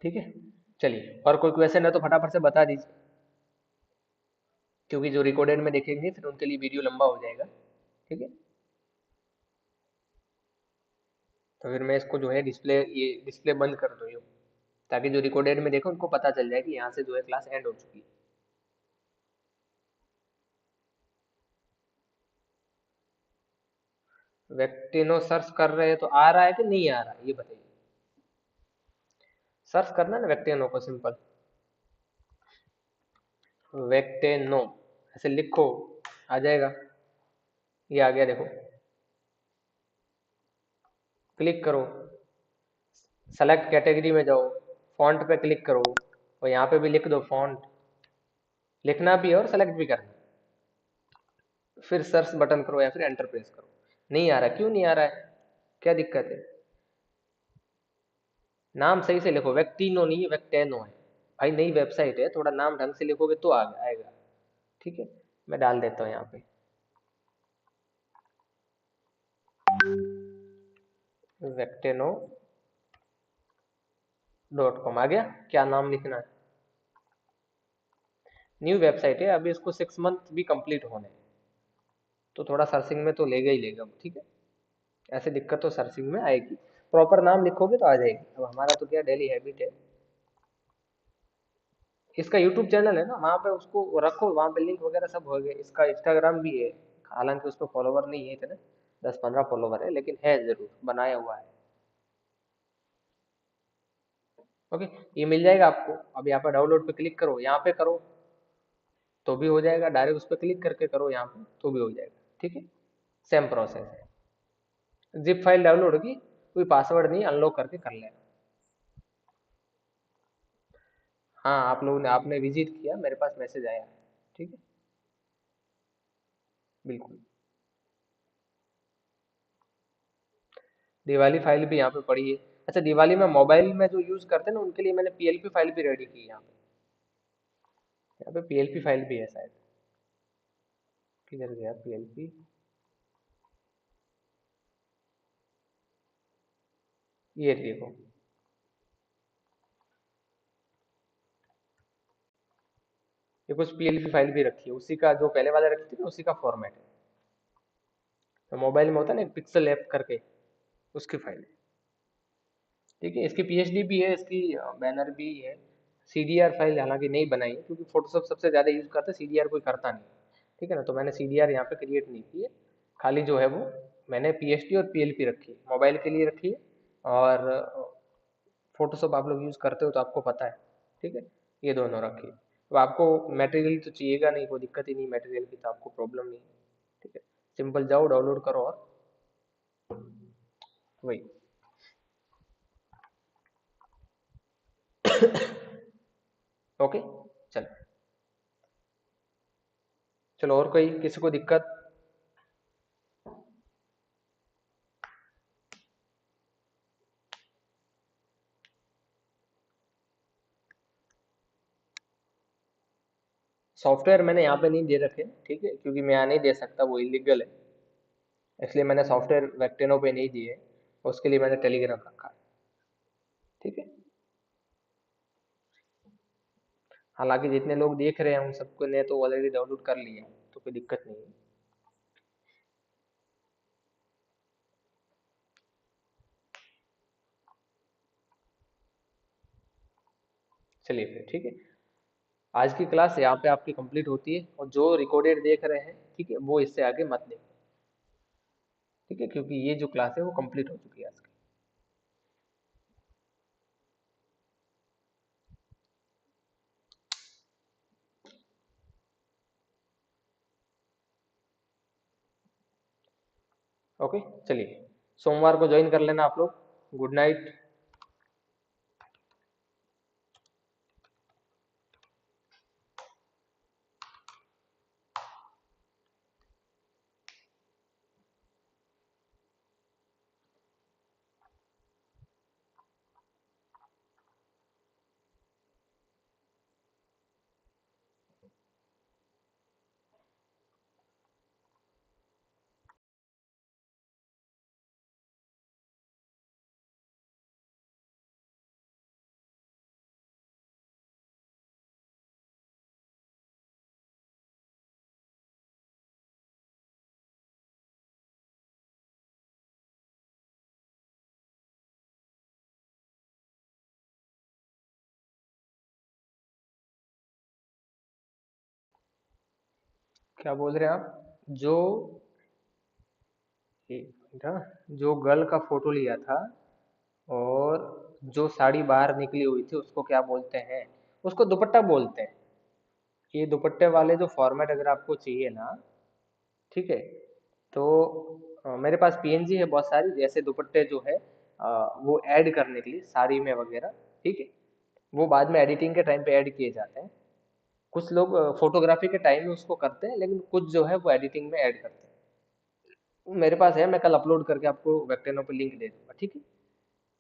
Speaker 1: ठीक है, चलिए, और कोई क्वेश्चन है तो फटाफट से बता दीजिए, क्योंकि जो रिकॉर्डेड में देखेंगे फिर उनके लिए वीडियो लंबा हो जाएगा, ठीक है। तो फिर मैं इसको जो है डिस्प्ले, ये डिस्प्ले बंद कर दूँ यूँ, ताकि जो रिकॉर्डेड में देखो उनको पता चल जाए कि यहाँ से जो है क्लास एंड हो चुकी है। वेक्टिनो सर्च कर रहे हैं तो आ रहा है कि नहीं आ रहा है, ये बताइए। सर्च करना है ना वेक्टिनो को, सिंपल, वेक्टेनो ऐसे लिखो, आ जाएगा। ये आ गया, देखो। क्लिक करो, सेलेक्ट कैटेगरी में जाओ, फॉन्ट पे क्लिक करो, और यहाँ पे भी लिख दो फॉन्ट, लिखना भी है और सेलेक्ट भी करना है। फिर सर्च बटन करो या फिर एंटर प्रेस करो। नहीं आ रहा, क्यों नहीं आ रहा है, क्या दिक्कत है? नाम सही से लिखो, वेक्टिनो नहीं है, वेक्टेनो है। भाई नई वेबसाइट है, थोड़ा नाम ढंग से लिखोगे तो आएगा, ठीक है। मैं डाल देता हूँ यहाँ पे, vecteno.com आ गया। क्या नाम लिखना है? न्यू वेबसाइट है, अभी इसको 6 मंथ भी कंप्लीट होने हैं, तो थोड़ा सर्चिंग में तो लेगा ही लेगा वो, ठीक है। ऐसे दिक्कत तो सर्चिंग में आएगी, प्रॉपर नाम लिखोगे तो आ जाएगी। अब हमारा तो क्या डेली हैबिट है। इसका यूट्यूब चैनल है ना, वहाँ पे उसको रखो, वहाँ पे लिंक वगैरह सब हो गए। इसका इंस्टाग्राम भी है, हालांकि उस पर फॉलोवर नहीं है इतने, 10-15 फॉलोवर है, लेकिन है जरूर, बनाया हुआ है। ओके, ये मिल जाएगा आपको। अब यहाँ पर डाउनलोड पे क्लिक करो, यहाँ पे करो तो भी हो जाएगा, डायरेक्ट उस पर क्लिक करके करो यहाँ पे तो भी हो जाएगा, ठीक है। सेम प्रोसेस है। जिप फाइल डाउनलोड होगी, कोई पासवर्ड नहीं, अनलॉक करके कर लेना। हाँ, आप लोगों ने आपने विजिट किया, मेरे पास मैसेज आया है। ठीक है, बिल्कुल। दिवाली फाइल भी यहाँ पे पड़ी है। अच्छा, दिवाली में मोबाइल में जो यूज करते हैं ना, उनके लिए मैंने पीएलपी फाइल भी रेडी की है यहाँ पे। यहाँ पे पीएलपी फाइल भी है शायद। किधर गया पीएलपी? ये देखो, ये कुछ पीएलपी फाइल भी रखी है, उसी का जो पहले वाला रखी थी ना, उसी का फॉर्मेट है। तो मोबाइल में होता है ना एक पिक्सल ऐप करके, उसकी फाइल है। ठीक है, इसकी पीएचडी भी है, इसकी बैनर भी है। सीडीआर फाइल हालांकि नहीं बनाई है, क्योंकि फोटोशॉप सबसे ज्यादा यूज करता है, सीडीआर कोई करता नहीं। ठीक है ना, तो मैंने सीडीआर यहाँ पे क्रिएट नहीं की है। खाली जो है वो मैंने पीएचडी और पीएलपी रखी है, मोबाइल के लिए रखी है। और फोटोशॉप आप लोग यूज करते हो तो आपको पता है। ठीक है, ये दोनों रखी है। तो आपको मटेरियल तो चाहिएगा नहीं, कोई दिक्कत ही नहीं मटेरियल की, तो आपको प्रॉब्लम नहीं है। ठीक है, सिंपल जाओ डाउनलोड करो और वही। ओके, चलो। चलो, और कोई किसी को दिक्कत? सॉफ्टवेयर मैंने यहाँ पे नहीं दे रखे, ठीक है, क्योंकि मैं यहाँ नहीं दे सकता, वो इलीगल है। इसलिए मैंने सॉफ्टवेयर वेक्टेनो पे नहीं दिए। उसके लिए मैंने टेलीग्राम रखा है। ठीक है, हालांकि जितने लोग देख रहे हैं उन सबको ने तो ऑलरेडी डाउनलोड कर लिया है, तो कोई दिक्कत नहीं है। चलिए फिर, ठीक है। आज की क्लास यहाँ पे आपकी कंप्लीट होती है, और जो रिकॉर्डेड देख रहे हैं, ठीक है, वो इससे आगे मत देखें। ठीक है, क्योंकि ये जो क्लास है वो कंप्लीट हो चुकी है आज की। ओके, चलिए, सोमवार को ज्वाइन कर लेना आप लोग। Good night. क्या बोल रहे हैं आप? जो एक मिनट, हाँ, जो गर्ल का फोटो लिया था और जो साड़ी बाहर निकली हुई थी, उसको क्या बोलते हैं? उसको दुपट्टा बोलते हैं। ये दुपट्टे वाले जो फॉर्मेट अगर आपको चाहिए ना, ठीक है, तो मेरे पास पीएनजी है बहुत सारी, जैसे दुपट्टे जो है वो ऐड करने के लिए साड़ी में वगैरह। ठीक है, वो बाद में एडिटिंग के टाइम पे ऐड किए जाते हैं। कुछ लोग फोटोग्राफी के टाइम में उसको करते हैं, लेकिन कुछ जो है वो एडिटिंग में ऐड करते हैं। वो मेरे पास है, मैं कल अपलोड करके आपको वेक्टेनो पे लिंक दे दूंगा। ठीक है,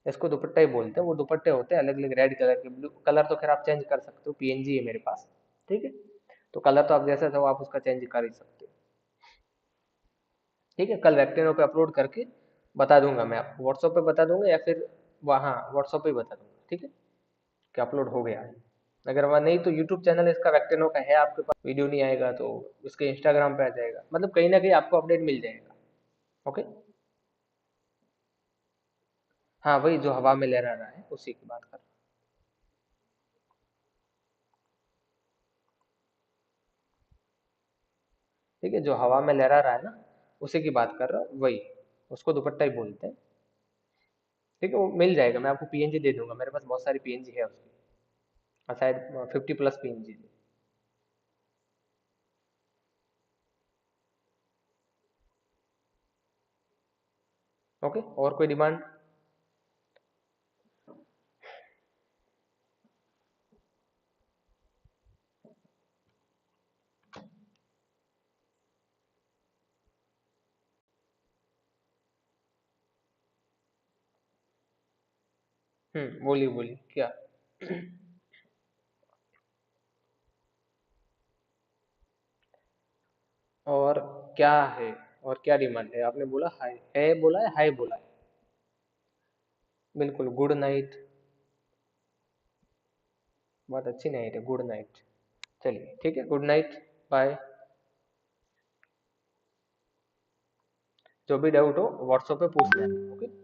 Speaker 1: इसको दुपट्टा ही बोलते हैं। वो दुपट्टे होते हैं अलग अलग, रेड कलर के, ब्लू कलर तो खैर आप चेंज कर सकते हो, पीएनजी है मेरे पास। ठीक है, तो कलर तो आप जैसा चाहो आप उसका चेंज कर ही सकते हो। ठीक है, कल वेक्टेनो पे अपलोड करके बता दूंगा, मैं आपको व्हाट्सएप पे बता दूंगा, या फिर वहाँ व्हाट्सएप पे ही बता दूंगा। ठीक है, कि अपलोड हो गया है। अगर वहाँ नहीं तो यूट्यूब चैनल इसका वेक्टेनो का है आपके पास, वीडियो नहीं आएगा तो उसके इंस्टाग्राम पे आ जाएगा, मतलब कहीं ना कहीं आपको अपडेट मिल जाएगा। ओके, हाँ, वही जो हवा में लहरा रहा है उसी की बात कर रहा हूँ। ठीक है, जो हवा में लहरा रहा है ना, उसी की बात कर रहा हूँ, वही। उसको दुपट्टा ही बोलते हैं। ठीक है, वो मिल जाएगा, मैं आपको पीएनजी दे दूंगा, मेरे पास बहुत सारी पीएनजी है उसकी। शायद 50+ पीएनजी। ओके, और कोई डिमांड? बोलिए बोलिए क्या? और क्या है? और क्या डिमांड है? आपने बोला हाय है, बोला है हाय बोला है? बिल्कुल, गुड नाइट। बहुत अच्छी नाइट है, गुड नाइट। चलिए ठीक है, गुड नाइट। बाय। जो भी डाउट हो व्हाट्सएप पे पूछ लेना, ओके।